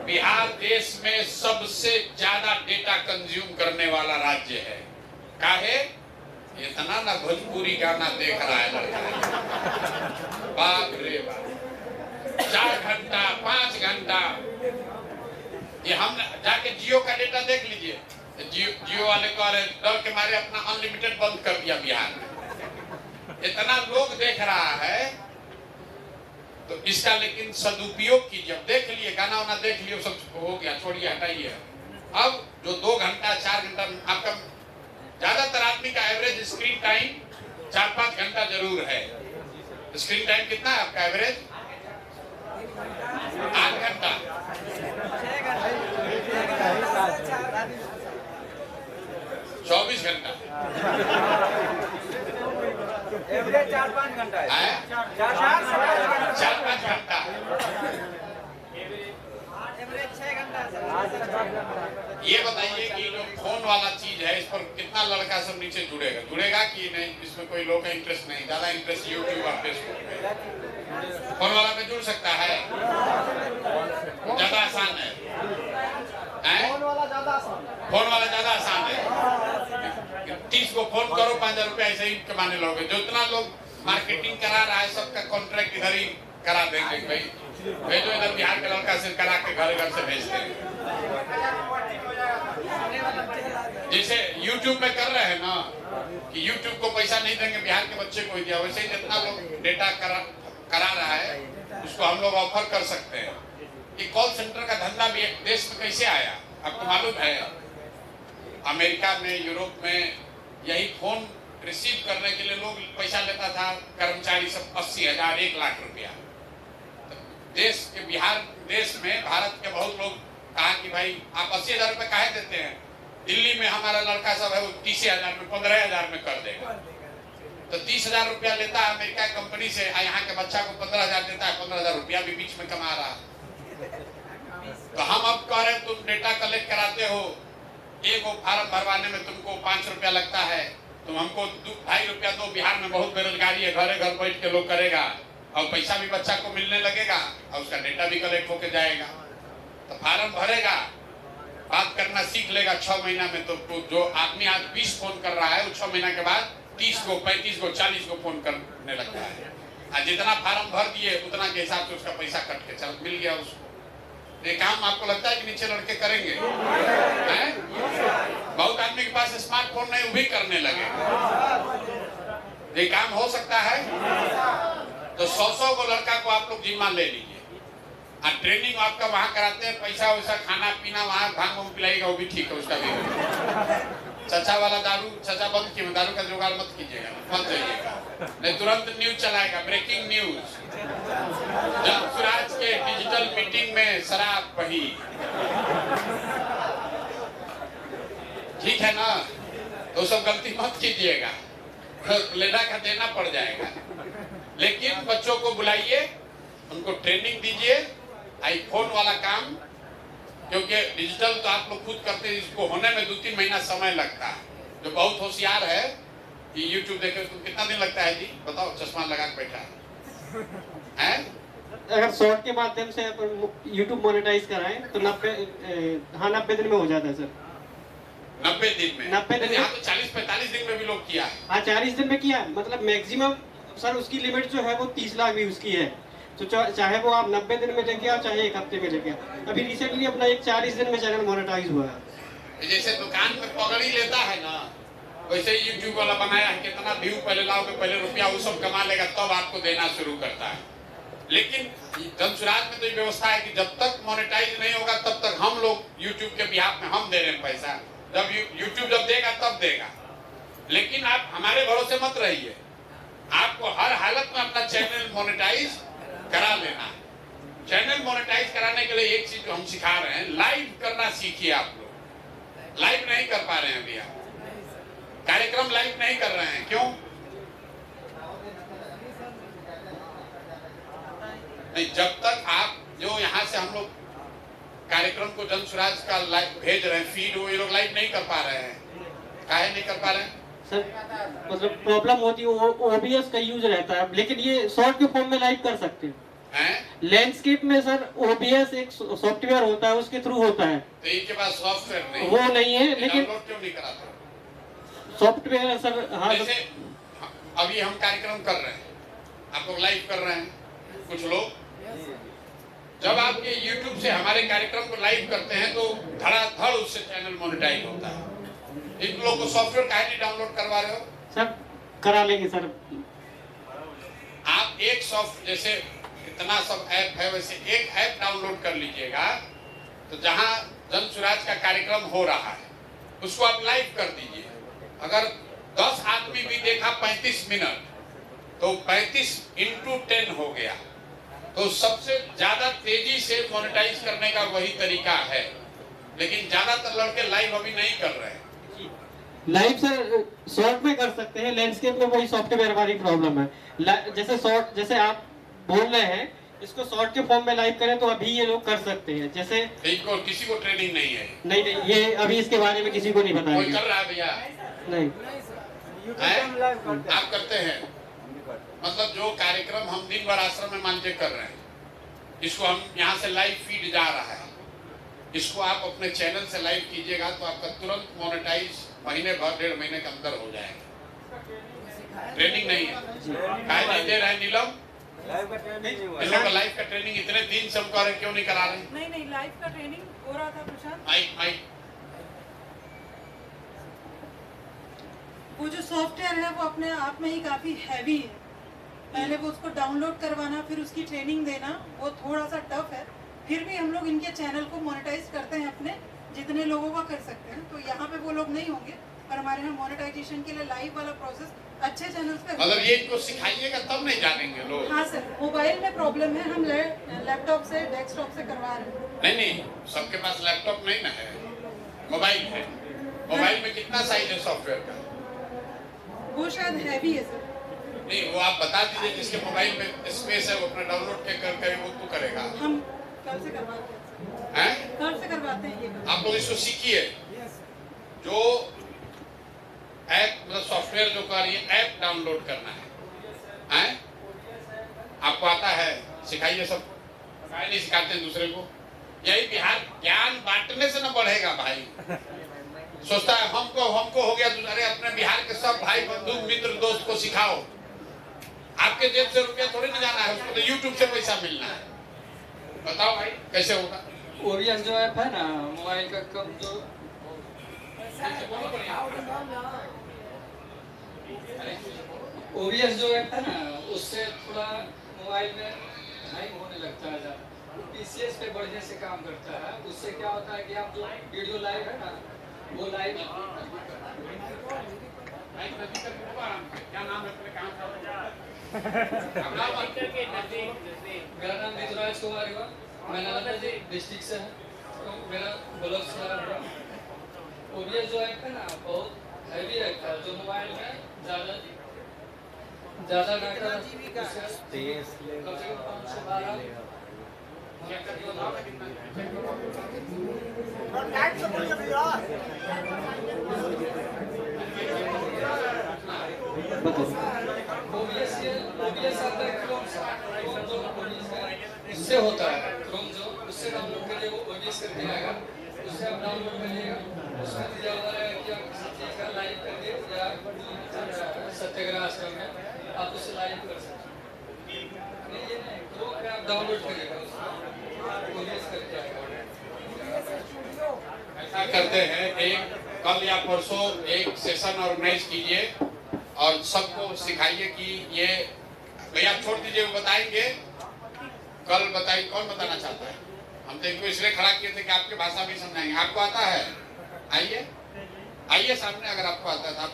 बिहार देश में सबसे ज्यादा डेटा कंज्यूम करने वाला राज्य है। काहे? इतना ना भोजपुरी गाना देख रहा है लड़का, बाप रे बाप, 4 घंटा 5 घंटा। ये हम जाके जियो का डेटा देख लीजिए, जियो वाले को डर के मारे अपना अनलिमिटेड बंद कर दिया बिहार में। इतना लोग देख रहा है, तो इसका लेकिन सदुपयोग कीजिए। देख लिए गाना वाना देख लिए, सब हो गया, छोड़िए, हटाइए। अब जो 2 घंटा 4 घंटा आपका, ज्यादातर आदमी का एवरेज स्क्रीन टाइम 4-5 घंटा जरूर है। स्क्रीन टाइम कितना है आपका एवरेज? 8 घंटा, 24 घंटा एवरेज 4-5 घंटा है। 4-5 घंटा। एवरेज 6 घंटा। ये बताइए कि जो फोन वाला चीज है, इस पर कितना लड़का सब नीचे जुड़ेगा कि नहीं? इसमें कोई लोग का इंटरेस्ट नहीं, ज्यादा इंटरेस्ट यूट्यूब और फेसबुक पे। फोन वाला पे जुड़ सकता है, ज्यादा आसान है। फोन वाला ज्यादा आसान है। फोन वाला ज्यादा आसान है। 30 को फोन करो, 5,000 रुपया ऐसे ही कमाने लोगे। जो इतना लोग मार्केटिंग करा रहा है, सबका कॉन्ट्रैक्ट इधर ही करा देंगे। भाई भेजो, इधर बिहार के लड़का से करा के घर से भेज देंगे। जैसे YouTube में कर रहे हैं ना कि YouTube को पैसा नहीं देंगे, बिहार के बच्चे को ही दिया, वैसे ही जितना लोग डेटा करा रहा है उसको हम लोग ऑफर कर सकते हैं। कि कॉल सेंटर का धंधा भी एक देश में कैसे आया आपको मालूम है? अमेरिका में, यूरोप में यही फोन रिसीव करने के लिए लोग पैसा लेता था, कर्मचारी सब 80,000 1 लाख रुपया। तो देश के देश में भारत के बहुत लोग कहा कि भाई आप 80,000 रुपये काहे देते हैं, दिल्ली में हमारा लड़का सब है वो 30,000 में 15,000 में कर देगा। तो 30,000 रुपया लेता है अमेरिका कंपनी से, यहाँ के बच्चा को 15,000 देता है, 15,000 रुपया भी बीच में कमा रहा है। तो हम अब कह रहे हैं तुम डेटा कलेक्ट कराते हो, एक फार्म भरवाने में तुमको 5 रुपया लगता है, तुम हमको 2-2.5 रुपया दो। बिहार में बहुत बेरोजगारी है, घरे घर बैठ के लोग करेगा और पैसा भी बच्चा को मिलने लगेगा और उसका डेटा भी कलेक्ट होके जाएगा। तो फार्म भरेगा, बात करना सीख लेगा 6 महीना में। तो जो आदमी आज 20 फोन कर रहा है वो 6 महीना के बाद 30 को 35 को 40 को फोन करने लगता है। और जितना फार्म भर दिए उतना के हिसाब से उसका पैसा कट के चल मिल गया उसको। ये काम आपको लगता है कि नीचे लड़के करेंगे? हैं? बहुत आदमी के पास स्मार्टफोन नहीं, वो भी करने लगे। ये काम हो सकता है? तो 100 को लड़का को आप लोग जिम्मा ले लीजिए और ट्रेनिंग आपका वहाँ कराते हैं, पैसा वैसा खाना पीना वहाँ भांग वांग पिलाएगा, वो भी ठीक है, उसका भी। चचा वाला दारू चचा बंद किए, दारू का जुगाड़ मत कीजिएगा, फंस जाइएगा, नहीं तुरंत न्यूज चलाएगा, ब्रेकिंग न्यूज। जनसुराज के डिजिटल मीटिंग में शराब बही, ठीक है ना? तो सब गलती मत कीजिएगा, तो लेना का देना पड़ जाएगा। लेकिन बच्चों को बुलाइए, उनको ट्रेनिंग दीजिए, आईफोन वाला काम, क्योंकि डिजिटल तो आप लोग खुद करते हैं, इसको होने में 2-3 महीना समय लगता है। जो बहुत होशियार है कि यूट्यूब देखे तो कितना दिन लगता है जी बताओ, चश्मा लगा के बैठा है। अगर शॉर्ट के माध्यम से यूट्यूब मोनेटाइज कराएं तो 90 दिन में हो जाता है सर। 90 दिन में? 90 दिन यहाँ तो 40-45 दिन में भी लोग किया है। हाँ 40 दिन में किया, मतलब मैक्सिमम सर उसकी लिमिट जो है वो 30 लाख व्यूज की है। तो चाहे वो आप 90 दिन में लेके आओ, चाहे 1 हफ्ते में लेके आओ। अभी रिसेंटली अपना एक 40 दिन में चैनल मोनेटाइज हुआ है। जैसे दुकान में पकड़ी लेता है ना, वैसे ही यूट्यूब वाला बनाया है, कितना व्यू पहले लाओगे, पहले रुपया वो सब कमा लेगा, तब आपको देना शुरू करता है। लेकिन जनसुराज में तो ये व्यवस्था है कि जब तक मोनेटाइज नहीं होगा तब तक हम लोग यूट्यूब के बिहाफ में हम दे रहे हैं पैसा, जब यूट्यूब जब देगा तब देगा। लेकिन आप हमारे भरोसे मत रहिए, आपको हर हालत में अपना चैनल मोनेटाइज करा लेना है। चैनल मोनेटाइज कराने के लिए एक चीज जो हम सिखा रहे हैं, लाइव करना सीखिए। आप लोग लाइव नहीं कर पा रहे हैं अभी, आप कार्यक्रम लाइव नहीं कर रहे हैं, क्यों नहीं? जब तक आप जो यहाँ से हम लोग कार्यक्रम को जनसुराज का लाइव भेज रहे हैं फीड, वो ये लोग लाइव नहीं कर पा रहे हैं। काहे नहीं कर पा रहे हैं सर? मतलब प्रॉब्लम होती है, OBS का यूज रहता है, लेकिन ये शॉर्ट के फॉर्म में लाइव कर सकते हैं। लैंडस्केप में सर OBS एक सॉफ्टवेयर होता है, उसके थ्रू होता है। तो इनके पास सॉफ्टवेयर नहीं, वो नहीं है, लेकिन डाउनलोड क्यों नहीं कराते? Software sir. हाँ जैसे अभी हम कार्यक्रम कर रहे हैं, आप लोग लाइव कर रहे हैं, कुछ लोग जब आप ये YouTube से हमारे कार्यक्रम को लाइव करते हैं तो धड़ाधड़ उससे चैनल मोनेटाइज होता है। इन लोगों को सॉफ्टवेयर काहे नहीं डाउनलोड करवा रहे हो? सर करा लेंगे सर। आप एक सॉफ्ट जैसे इतना सब ऐप है, वैसे एक ऐप डाउनलोड कर लीजिएगा, तो जहां जनसुराज का कार्यक्रम हो रहा है उसको आप लाइव कर दीजिए। अगर 10 आदमी भी देखा 35 मिनट, तो 35 × 10 हो गया। तो सबसे ज्यादा तेजी से मोनेटाइज करने का वही तरीका है, लेकिन ज्यादातर लड़के लाइव अभी नहीं कर रहे हैं। लाइव सर शॉर्ट में कर सकते हैं, लैंडस्केप में वही सॉफ्टवेयर वाली प्रॉब्लम है। जैसे शॉर्ट, जैसे आप बोल रहे हैं, इसको शॉर्ट के फॉर्म में लाइव करें तो अभी ये लोग कर सकते हैं। जैसे इनको किसी को ट्रेनिंग नहीं है? नहीं, ये अभी इसके बारे में किसी को नहीं बताया। कोई कर रहा है भैया? नहीं। आप करते हैं? मतलब जो कार्यक्रम हम दिन भर आश्रम में मान के कर रहे हैं, इसको हम यहाँ से लाइव फीड जा रहा है, इसको आप अपने चैनल से लाइव कीजिएगा तो आपका तुरंत मोनेटाइज महीने भर 1.5 महीने के अंदर हो जाएगा। ट्रेनिंग नहीं है, काहे नहीं दे रहे हैं नीलम? इन लोग का लाइव का ट्रेनिंग इतने दिन से हम कह रहे क्यों नहीं करा रहे? नहीं लाइव का ट्रेनिंग हो रहा था प्रशांत। माइक वो जो सॉफ्टवेयर है वो अपने आप में ही काफी हैवी है। पहले वो उसको डाउनलोड करवाना, फिर उसकी ट्रेनिंग देना, वो थोड़ा सा टफ है। फिर भी हम लोग इनके चैनल को मोनेटाइज करते हैं अपने, जितने लोगों का कर सकते हैं। तो यहाँ पे वो लोग नहीं होंगे, और हमारे यहाँ मोनेटाइजेशन के लिए लाइव वाला प्रोसेस अच्छे चैनल्स पे मतलब ये इनको सिखाइएगा तब नहीं जानेंगे लोग। हाँ सर, मोबाइल में प्रॉब्लम है, हम लैपटॉप से डेस्कटॉप से करवा रहे हैं। नहीं, सबके पास लैपटॉप नहीं ना है, मोबाइल है। मोबाइल में कितना साइज है सॉफ्टवेयर का? वो शायद हैवी है सर। नहीं, वो आप बता दीजिए जिसके मोबाइल में स्पेस है वो अपना डाउनलोड कर वो तो करेगा। हम कल से करवाते हैं। हैं? कल से करवाते हैं ये। आप लोग इसको सीखिए। जो ऐप मतलब सॉफ्टवेयर जो कर रही है, ऐप डाउनलोड करना है, हैं? आपको आता है, सिखाइए सब। काहे नहीं सिखाते हैं दूसरे को? यही बिहार ज्ञान बांटने से न बढ़ेगा भाई। सोचता है हमको हो गया, अरे अपने बिहार के सब भाई बंधु मित्र दोस्त को सिखाओ। आपके जेब से रुपया थोड़ी ना जाना है, उसको तो यूट्यूब से पैसा मिलना है। बताओ भाई कैसे होगा? OBS जो ऐप है ना मोबाइल का, कब जो OBS जो ऐप है ना, उससे थोड़ा मोबाइल में हैंग होने लगता है ज़्यादा। PCS पे बढ़िया से काम करता है। उससे क्या होता है कि आप जो वीडियो लाइव है ना, वो लाइव। क्या नाम है? मेरा नाम ऋतुराज कुमार हुआ, मैं नालंदा डिस्ट्रिक्ट से है, तो मेरा ब्लॉग चला रहा है। OBS जो ऐप है ना बहुत हैवी रहता है, जो मोबाइल में ज़्यादा डाटा कम से कम 5 से 12 टाइट से बोलिए भैया। OBS आता है क्रोम से, उससे होता है क्रोम जो, उससे डाउनलोड करिए, वो OBS करके आएगा, उससे आप डाउनलोड करिएगा। उसमें दिया हुआ है कि आप किसी चीज़ का लाइव करिए या सत्याग्रह आश्रम में आप उससे लाइव कर सकते हैं। नहीं ये नहीं, क्रोम पे आप डाउनलोड करिएगा, उसमें OBS करके आएगा। ऐसा करते हैं, एक कल या परसों एक सेशन ऑर्गेनाइज कीजिए और सबको सिखाइए कि ये भैया छोड़ दीजिए, वो बताएंगे। कल बताइए कौन बताना चाहता है? हम तो इनको इसलिए खड़ा किए थे कि आपकी भाषा भी समझाएंगे। आपको आता है? आइए सामने, अगर आपको आता है तो आप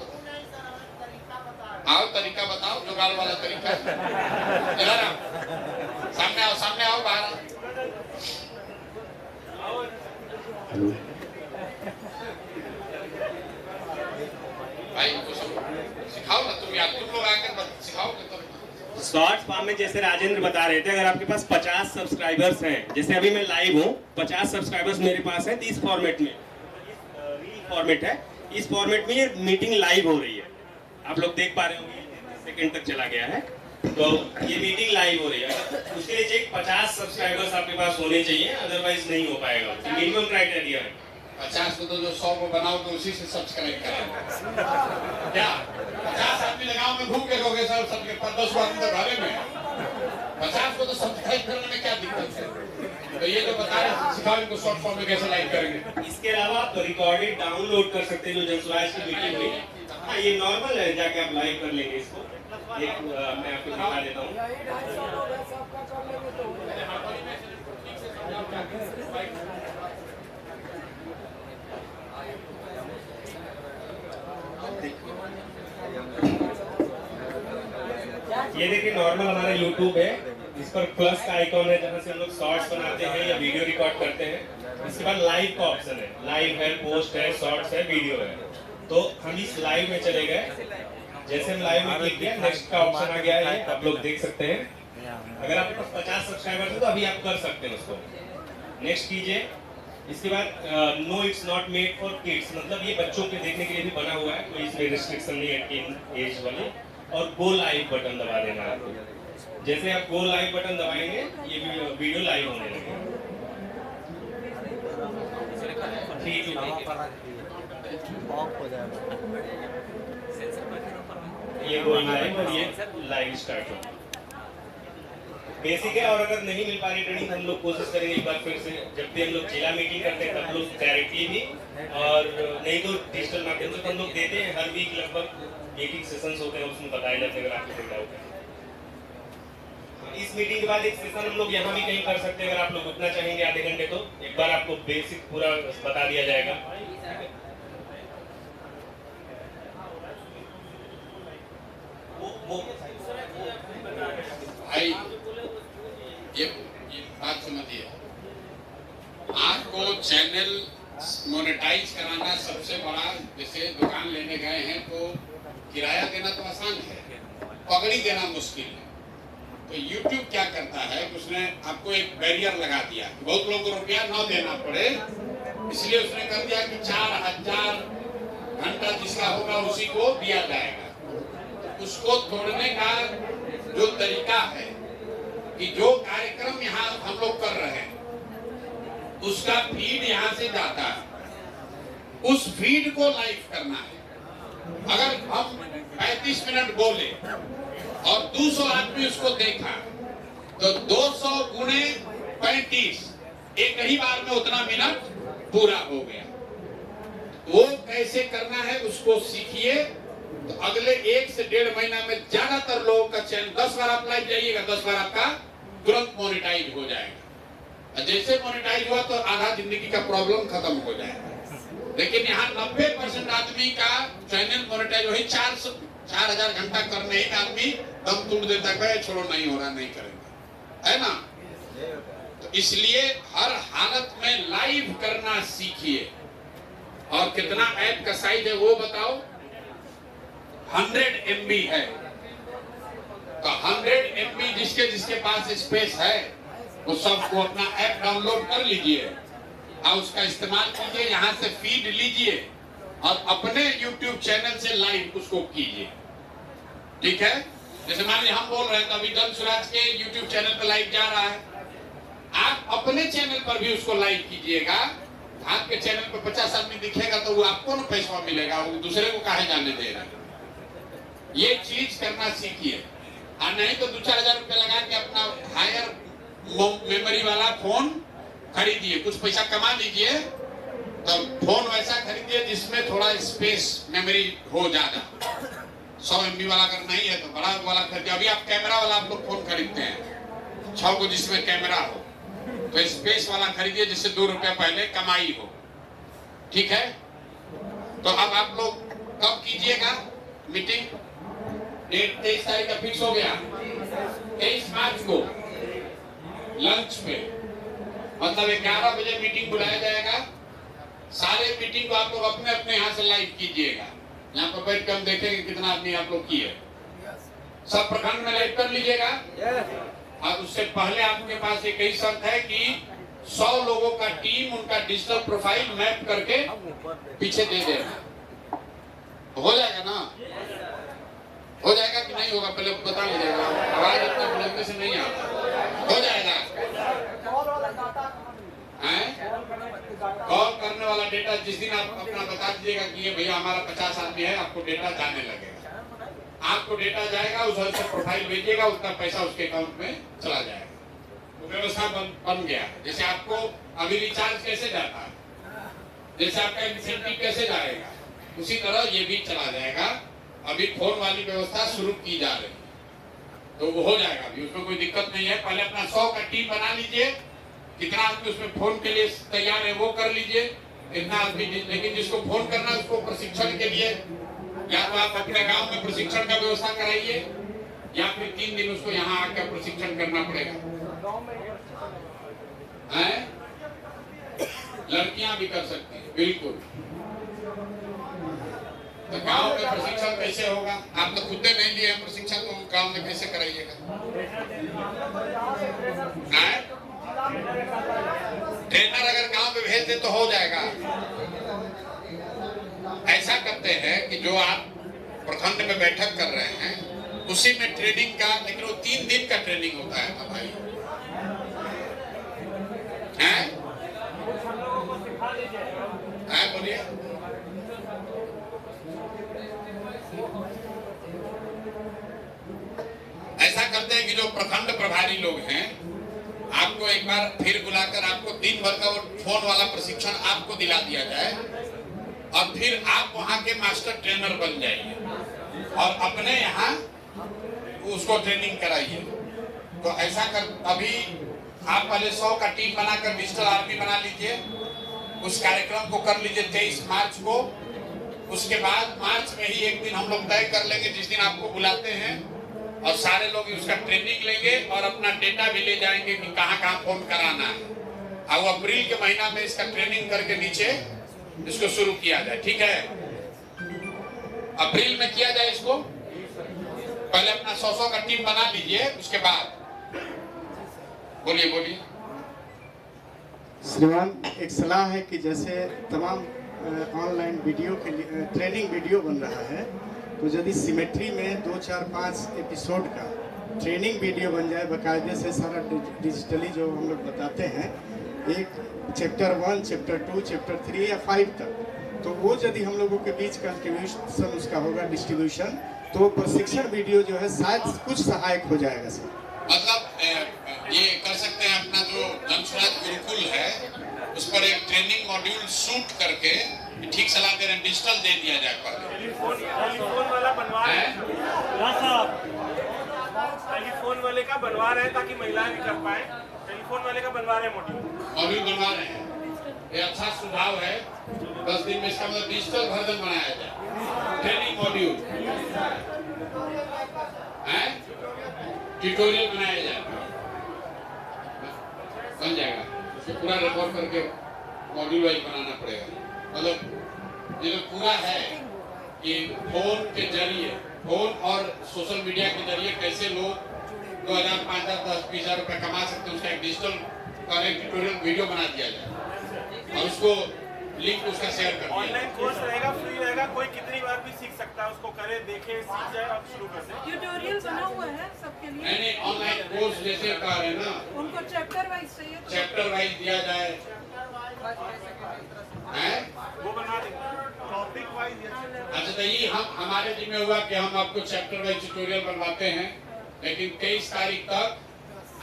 आओ, तरीका बताओ, जुगाड़ वाला तरीका। इधर आओ, सामने आओ, बाहर आओ। भाई सिखाओ ना तुम यार, तुम लोग आकर सिखाओगे तो। शॉर्ट्स फॉर्म में जैसे राजेंद्र बता रहे थे, अगर आपके पास 50 सब्सक्राइबर्स हैं, जैसे अभी मैं लाइव हूँ, 50 सब्सक्राइबर्स मेरे पास है, तो इस फॉर्मेट में रील फॉर्मेट है, इस फॉर्मेट में ये मीटिंग लाइव हो रही है। आप लोग देख पा रहे होंगे, सेकंड तक चला गया है, तो ये मीटिंग लाइव हो रही है। उसके लिए 50 सब्सक्राइबर्स आपके पास होने चाहिए, अदरवाइज नहीं हो पाएगा। मिनिमम क्राइटेरिया है 50 को तो जो 100 को बनाओ तो उसी से सब्सक्राइब करें। क्या 50 आदमी लगाओ में घूम के लोगे सर, सबके 10 आदमी तो घरे में। 50 को तो सब्सक्राइब करने में क्या दिक्कत है? तो ये जो बता रहे सिखाओ इनको शॉर्ट फॉर्म में कैसे लाइव करेंगे। इसके अलावा आप रिकॉर्डेड डाउनलोड कर सकते हैं, जो जनसुराज की मीटिंग हुई। हाँ ये नॉर्मल है, जाके आप लाइव कर लेंगे इसको। एक मैं आपको दिखा देता हूँ। ये देखिए नॉर्मल हमारा YouTube है, इस पर प्लस का आइकॉन है जहाँ से हम लोग शॉर्ट्स बनाते हैं या वीडियो रिकॉर्ड करते हैं। इसके बाद लाइव का ऑप्शन है, लाइव है, पोस्ट है, शॉर्ट्स है, वीडियो है। तो हम इस लाइव में चले गए, जैसे हम लाइव में क्लिक किया, नेक्स्ट का ऑप्शन आ गया है, आप लोग देख सकते हैं। अगर आपके पास 50 सब्सक्राइबर है तो अभी आप कर सकते हैं उसको। नेक्स्ट कीजिए। इसके बाद no it's not made for kids, मतलब ये बच्चों के देखने के लिए भी बना हुआ है, कोई इसमें रिस्ट्रिक्शन नहीं है एज वाले। और गो लाइव बटन दबा देना है आपको। जैसे आप गो लाइव बटन दबाएंगे ये वीडियो लाइव होने लगेगा। ठीक है, ये गोइंग लाइव और ये लाइव स्टार्ट हो बेसिक है। और अगर नहीं मिल पा रही ट्रेनिंग, हम लोग कोशिश करेंगे एक बार फिर से, जब भी हम लोग जिला मीटिंग करते हैं तब लोग डायरेक्टली भी, और नहीं तो डिजिटल माध्यम से हम लोग देते हैं। हर वीक लगभग मीटिंग सेशंस होते हैं, उसमें बताया जाता है अगर आपको कोई डाउट है। इस मीटिंग के बाद एक सेशन हम लोग यहाँ भी कहीं कर सकते हैं, अगर आप लोग रुकना चाहेंगे आधे घंटे तो एक बार आपको बेसिक पूरा बता दिया जाएगा। भाई ये बात समझिए, आपको चैनल मोनेटाइज कराना सबसे बड़ा, जैसे दुकान लेने गए हैं तो किराया देना तो आसान है, पगड़ी देना मुश्किल है। तो YouTube क्या करता है कि उसने आपको एक बैरियर लगा दिया, बहुत लोगों को रुपया न देना पड़े, इसलिए उसने कर दिया कि 4000 घंटा जिसका होगा उसी को दिया जाएगा। उसको तोड़ने का जो तरीका है कि जो कार्यक्रम यहाँ हम लोग कर रहे हैं उसका फीड यहाँ से जाता है, उस फीड को लाइव करना है। अगर हम 35 मिनट बोले और 200 आदमी उसको देखा तो 200 गुणे 35 एक ही बार में उतना मिनट पूरा हो गया। वो कैसे करना है उसको सीखिए, तो अगले 1 से 1.5 महीना में ज्यादातर लोगों का चैनल 10 बार आप लाइव जाइएगा, 10 बार आपका तुरंत मोनेटाइज हो जाएगा। जैसे मोनेटाइज हुआ तो आधा जिंदगी का प्रॉब्लम खत्म हो जाएगा। लेकिन यहाँ 90% आदमी का चैनल मोनेटाइज वही 4000 घंटा करने ही आदमी दम तोड़ देता है, छोड़ो नहीं हो रहा, नहीं करेंगे, है ना। तो इसलिए हर हालत में लाइव करना सीखिए। और कितना ऐप का साइज है वो बताओ, 100 MB है। तो 100 MB जिसके पास स्पेस है वो सबको अपना ऐप डाउनलोड कर लीजिए और उसका इस्तेमाल कीजिए, यहाँ से फीड लीजिए और अपने YouTube चैनल से लाइव उसको कीजिए, ठीक है। जैसे मान लीजिए हम बोल रहे हैं तो अभी धन सुराज के YouTube चैनल पर लाइव जा रहा है, आप अपने चैनल पर भी उसको लाइव कीजिएगा। आपके चैनल पर 50 आदमी दिखेगा तो वो आपको ना पैसा मिलेगा, वो दूसरे को काहे जाने दे रहे। ये चीज करना सीखिए, और नहीं तो 2-4 हजार रुपए लगा के अपना हायर मेमोरी वाला फोन खरीदिए, कुछ पैसा कमा लीजिए, तो फोन वैसा खरीदिए जिसमें थोड़ा स्पेस मेमोरी हो ज्यादा। 100 MB वाला अगर नहीं है तो बड़ा वाला खरीदिए। अभी आप कैमरा वाला आप लोग फोन खरीदते हैं 6 को, जिसमें कैमरा हो, तो स्पेस वाला खरीदिए जिससे 2 रुपया पहले कमाई हो, ठीक है। तो अब आप लोग कब कीजिएगा मीटिंग? डेट 23 तारीख का फिक्स हो गया, 23 मार्च को लंच पे, मतलब 11 बजे मीटिंग बुलाया जाएगा। सारे मीटिंग को आप लोग अपने अपने यहाँ से लाइव कीजिएगा। यहाँ पर बैठ कर हम देखेंगे कितना आदमी आप लोग किए। सब प्रखंड में लाइव कर लीजिएगा। और उससे पहले आपके पास एक ही शर्त है कि 100 लोगों का टीम उनका डिजिटल प्रोफाइल मैप करके पीछे दे देना। हो जाएगा ना? हो जाएगा कि नहीं होगा पहले बता लीजिएगा, आवाज इतना बुलंदी से नहीं आता। हो जाएगा? कॉल करने वाला डेटा जिस दिन आप अपना बता दीजिएगा कि ये भैया हमारा 50 आदमी है, आपको डेटा जाने लगेगा। आपको डेटा जाएगा, उस प्रोफाइल भेजिएगा, उतना पैसा उसके अकाउंट में चला जाएगा। तो व्यवस्था बन गया है। जैसे आपको अभी रिचार्ज कैसे जाता है, जैसे आपका इंसेंटिव कैसे जाएगा, उसी तरह ये भी चला जाएगा। अभी फोन वाली व्यवस्था शुरू की जा रही है, तो वो हो जाएगा, अभी उसमें कोई दिक्कत नहीं है। पहले अपना 100 का टीम बना लीजिए, कितना आदमी उसमें फोन के लिए तैयार है वो कर लीजिए, इतना आदमी। लेकिन जिसको फोन करना है उसको प्रशिक्षण के लिए या तो आप अपने गांव में प्रशिक्षण का व्यवस्था कराइए, या फिर 3 दिन उसको यहाँ आकर प्रशिक्षण करना पड़ेगा। लड़कियां भी कर सकती है, बिल्कुल। तो गांव में प्रशिक्षण कैसे होगा? आप तो खुद नहीं लिए हैं प्रशिक्षण, तो गांव में कैसे कराइएगा? ट्रेनर अगर गांव में भेज दे तो हो जाएगा। ऐसा करते हैं कि जो आप प्रखंड में बैठक कर रहे हैं उसी में ट्रेनिंग का, लेकिन वो 3 दिन का ट्रेनिंग होता है ना भाई, हैं? बोलिए। ऐसा करते हैं कि जो प्रखंड प्रभारी लोग हैं आपको एक बार फिर बुलाकर आपको दिन भर का वो फोन वाला प्रशिक्षण आपको दिला दिया जाए, और फिर आप वहां के मास्टर ट्रेनर बन जाइए और अपने यहाँ उसको ट्रेनिंग कराइए। तो ऐसा कर, अभी आप पहले 100 का टीम बनाकर डिजिटल आर्मी बना लीजिए, उस कार्यक्रम को कर लीजिए 23 मार्च को। उसके बाद मार्च में ही एक दिन हम लोग तय कर लेंगे, जिस दिन आपको बुलाते हैं और सारे लोग उसका ट्रेनिंग लेंगे और अपना डेटा भी ले जाएंगे कि कहाँ कहाँ फोन कराना है। अब अप्रैल के महीना में इसका ट्रेनिंग करके नीचे इसको शुरू किया जाए, ठीक है? अप्रैल में किया जाए इसको। पहले अपना 100 का टीम बना लीजिए, उसके बाद बोलिए बोलिए। श्रीमान, एक सलाह है कि जैसे तमाम ऑनलाइन वीडियो के लिए ट्रेनिंग वीडियो बन रहा है, तो यदि सिमेट्री में 2, 4, 5 एपिसोड का ट्रेनिंग वीडियो बन जाए बाकायदे से, सारा डिजिटली जो हम लोग बताते हैं, एक चैप्टर 1, चैप्टर 2, चैप्टर 3 या 5 तक, तो वो यदि हम लोगों के बीच कंट्रीब्यूशन उसका होगा डिस्ट्रीब्यूशन, तो प्रशिक्षण वीडियो जो है शायद कुछ सहायक हो जाएगा सर। मतलब ये कर सकते हैं, अपना जो जनस्वराज गुरुकुल है उस पर एक ट्रेनिंग मॉड्यूल शूट करके ठीक सलाह दे रहे हैं, डिजिटल दे दिया जाए। टेलीफोन वाला बनवा रहे हैं, टेलीफोन वाले का बनवा रहे हैं ताकि महिलाएं भी कर पाए। टेलीफोन वाले का बनवा रहे हैं मॉड्यूल बनवा रहे हैं। ये अच्छा सुझाव है। 10 दिन में इसका मतलब डिजिटल वर्जन बनाया जाए, ट्रेनिंग मॉड्यूल है, ट्यूटोरियल बनाया जाए, बन जाएगा। उसको पूरा रिकॉर्ड करके मॉड्यूल वाइज बनाना पड़ेगा। मतलब ये जो पूरा है कि फोन के जरिए, फोन और सोशल मीडिया के जरिए कैसे लोग 2000, 5000, 10, 20,000 रुपए कमा सकते हैं, उसका एक डिजिटल ट्यूटोरियल वीडियो बना दिया जाए और उसको लिंक उसका शेयर कर दिया। ऑनलाइन कोर्स रहेगा, फ्री रहेगा, कोई कितनी बार भी सीख सकता है, उसको करे, देखे, सीख जाए और शुरू कर दे। ट्यूटोरियल बना हुआ है सबके लिए। नहीं, ऑनलाइन कोर्स जैसे कह रहे हैं ना, उनको चैप्टर वाइज चाहिए तो चैप्टर वाइज दिया जाए, वो बना देंगे, टॉपिक वाइज। अच्छा, तो ये हमारे जिम्मे हुआ कि हम आपको चैप्टर वाइज ट्यूटोरियल बनवाते हैं, लेकिन 23 तारीख तक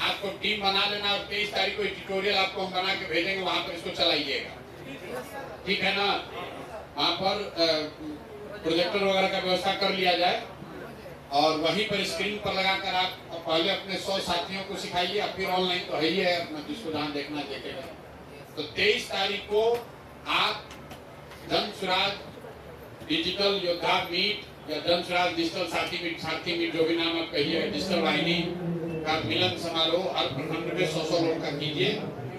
आपको टीम बना लेना और 23 तारीख को ट्यूटोरियल आपको हम बना के भेजेंगे, वहाँ पर इसको चलाइएगा, ठीक है ना? वहाँ पर प्रोजेक्टर वगैरह का व्यवस्था कर लिया जाए और वहीं पर स्क्रीन पर लगाकर आप पहले अपने 100 साथियों को सिखाइए, और फिर ऑनलाइन तो है ही है, अपना जिसको जहाँ देखना देखेगा। तो 23 तारीख को आप जनस्वराज डिजिटल योद्धा मीट या जनस्वराज डिजिटल साथी मीट जो भी नाम आप कहिए, डिजिटल वाहिनी का मिलन समारोह हर प्रखंड में 100 लोग का कीजिए।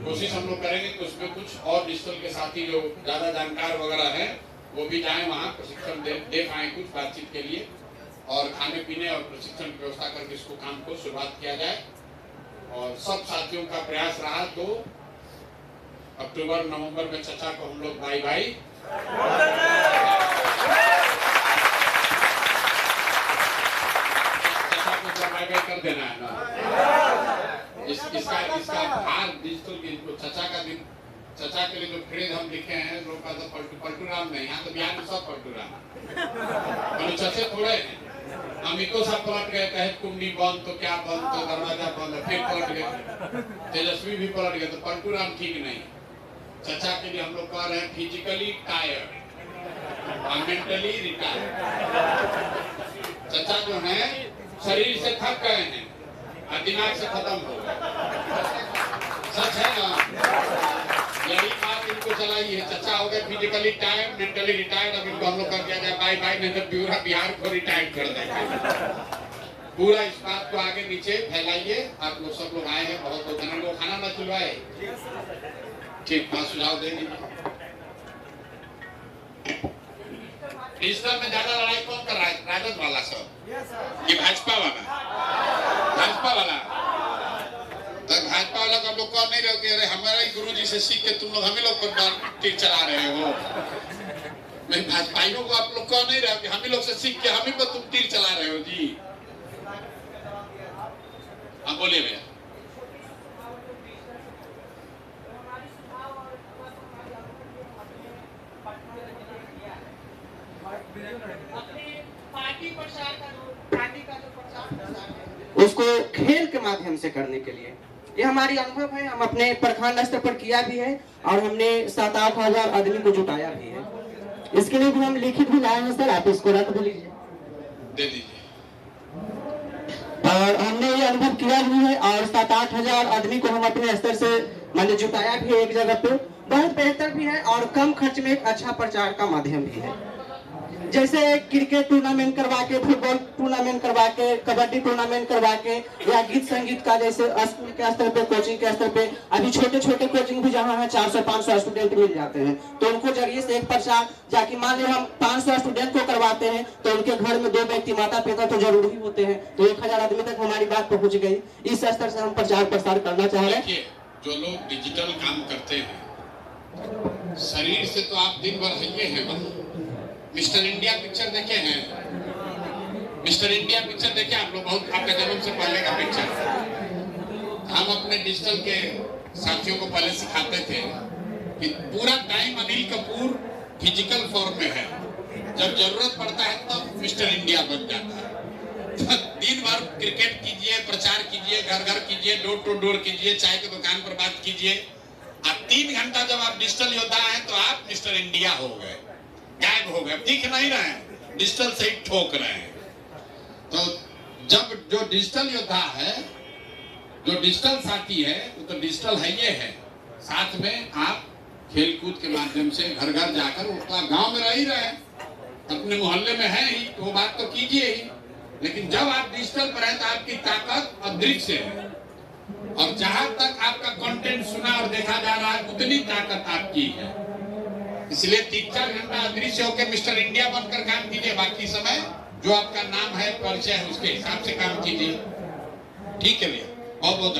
कोशिश हम लोग करेंगे कि उसमें कुछ और डिजिटल के साथी जो ज्यादा जानकार वगैरह हैं वो भी जाएं, वहाँ प्रशिक्षण दे पाए कुछ बातचीत के लिए, और खाने पीने और प्रशिक्षण की व्यवस्था करके इसको काम को शुरुआत किया जाए। और सब साथियों का प्रयास रहा तो अक्टूबर नवंबर में चचा को हम लोग बाई बाई कर देना है ना। इसका भार डिजिटल चचा का दिन, चचा के लिए जो फ्रेज हम लिखे हैं लोग का तो पलटू राम नहीं, यहाँ तो बिहार में सब पलटू राम चचे थोड़े हैं। अमितो सब पलट गए, कहे कुंडी बंद तो क्या बंद, तो दरवाजा बंद, फिर पलट गए, तेजस्वी भी पलट गए, तो पलटू राम ठीक नहीं। चचा के लिए हम लोग कह रहे हैं फिजिकली टायर्ड और मेंटली रिटायर्ड। चचा जो है शरीर से थक गए हैं और दिमाग से खत्म हो गए, सच है ना? यही बात इनको चलाई है। चचा हो गए फिजिकली टायर्ड, मेंटली रिटायर्ड। अब इनको हम लोग कर दिया जाए बाय बाय, नहीं तो पूरा बिहार को रिटायर्ड कर देंगे। पूरा इस बात को आगे नीचे फैलाइए। आप लोग सब लोग आए हैं, बहुत बहुत धन्यवाद। लोग खाना न खिलवाए, ठीक, 5 सुझाव दे दीजिए। डिजिटल में ज्यादा लड़ाई कौन कर रहा है? राजद वाला सब, ये भाजपा वाला? भाजपा वाला तो भाजपा वाला को हम लोग कह नहीं रहे हो कि अरे हमारे ही गुरु जी से सीख के तुम लोग हमें लोग पर तीर चला रहे हो। मैं भाजपाइयों को आप लोग कह नहीं रहे हो कि हम ही लोग से सीख के हम ही पर तुम तीर चला रहे हो जी। हाँ बोलिए भैया। उसको खेल के माध्यम से करने के लिए, ये हमारी अनुभव है। हम अपने प्रखंड स्तर पर किया भी है और हमने 7-8 हजार आदमी को जुटाया भी है। इसके लिए भी हम लिखित भी लाए हैं सर, आप इसको रख दे लीजिए, दे दीजिए। और हमने ये अनुभव किया भी है और 7-8 हजार आदमी को हम अपने स्तर से मैंने जुटाया भी है एक जगह पे। बहुत बेहतर भी है और कम खर्च में एक अच्छा प्रचार का माध्यम भी है। जैसे क्रिकेट टूर्नामेंट करवा के, फुटबॉल टूर्नामेंट करवा के, कबड्डी टूर्नामेंट करवा के, या गीत संगीत का जैसे स्कूल के स्तर पे, कोचिंग के स्तर पे, अभी छोटे छोटे कोचिंग भी जहाँ है 400-500 स्टूडेंट मिल जाते हैं, तो उनको जरिए से एक प्रचार, जाकि मान लो हम 500 स्टूडेंट को करवाते हैं तो उनके घर में 2 व्यक्ति माता पिता तो जरूर ही होते हैं, तो 1000 आदमी तक हमारी बात पहुंच गई। इस स्तर से हम प्रचार प्रसार करना चाह रहे हैं। जो लोग डिजिटल काम करते हैं, शरीर से तो आप दिन भर हइये हैं। मिस्टर इंडिया पिक्चर देखे हैं? मिस्टर इंडिया पिक्चर देखे आप लोग? बहुत आपका जन्म से पहले का पिक्चर। हम अपने डिजिटल के साथियों को पहले सिखाते थे कि पूरा time Anil Kapoor physical form में है, जब जरूरत पड़ता है तब मिस्टर इंडिया बन जाता है। दिन भर क्रिकेट कीजिए, प्रचार कीजिए, घर घर कीजिए, डोर टू डोर कीजिए, चाय की दुकान पर बात कीजिए, और 3 घंटा जब आप डिजिटल योद्धा हैं तो आप मिस्टर इंडिया हो गए, गायब हो गए, दिख नहीं रहे, डिजिटल से ही ठोक रहे हैं। तो जब जो डिजिटल योद्धा है, जो डिजिटल साथी है, वो तो डिजिटल है ये है, साथ में आप खेलकूद के माध्यम से घर घर जाकर, वो तो गांव में रह ही रहे, अपने मोहल्ले में है ही, तो वो बात तो कीजिए ही। लेकिन जब आप डिजिटल पर हैं तो आपकी ताकत अदृश्य है, और जहां तक आपका कंटेंट सुना और देखा जा रहा है उतनी ताकत आपकी है। इसलिए 3-4 घंटा अदृश्य होकर मिस्टर इंडिया बनकर काम कीजिए, बाकी समय जो आपका नाम है, परिचय है, उसके हिसाब से काम कीजिए। ठीक है भैया, बहुत बहुत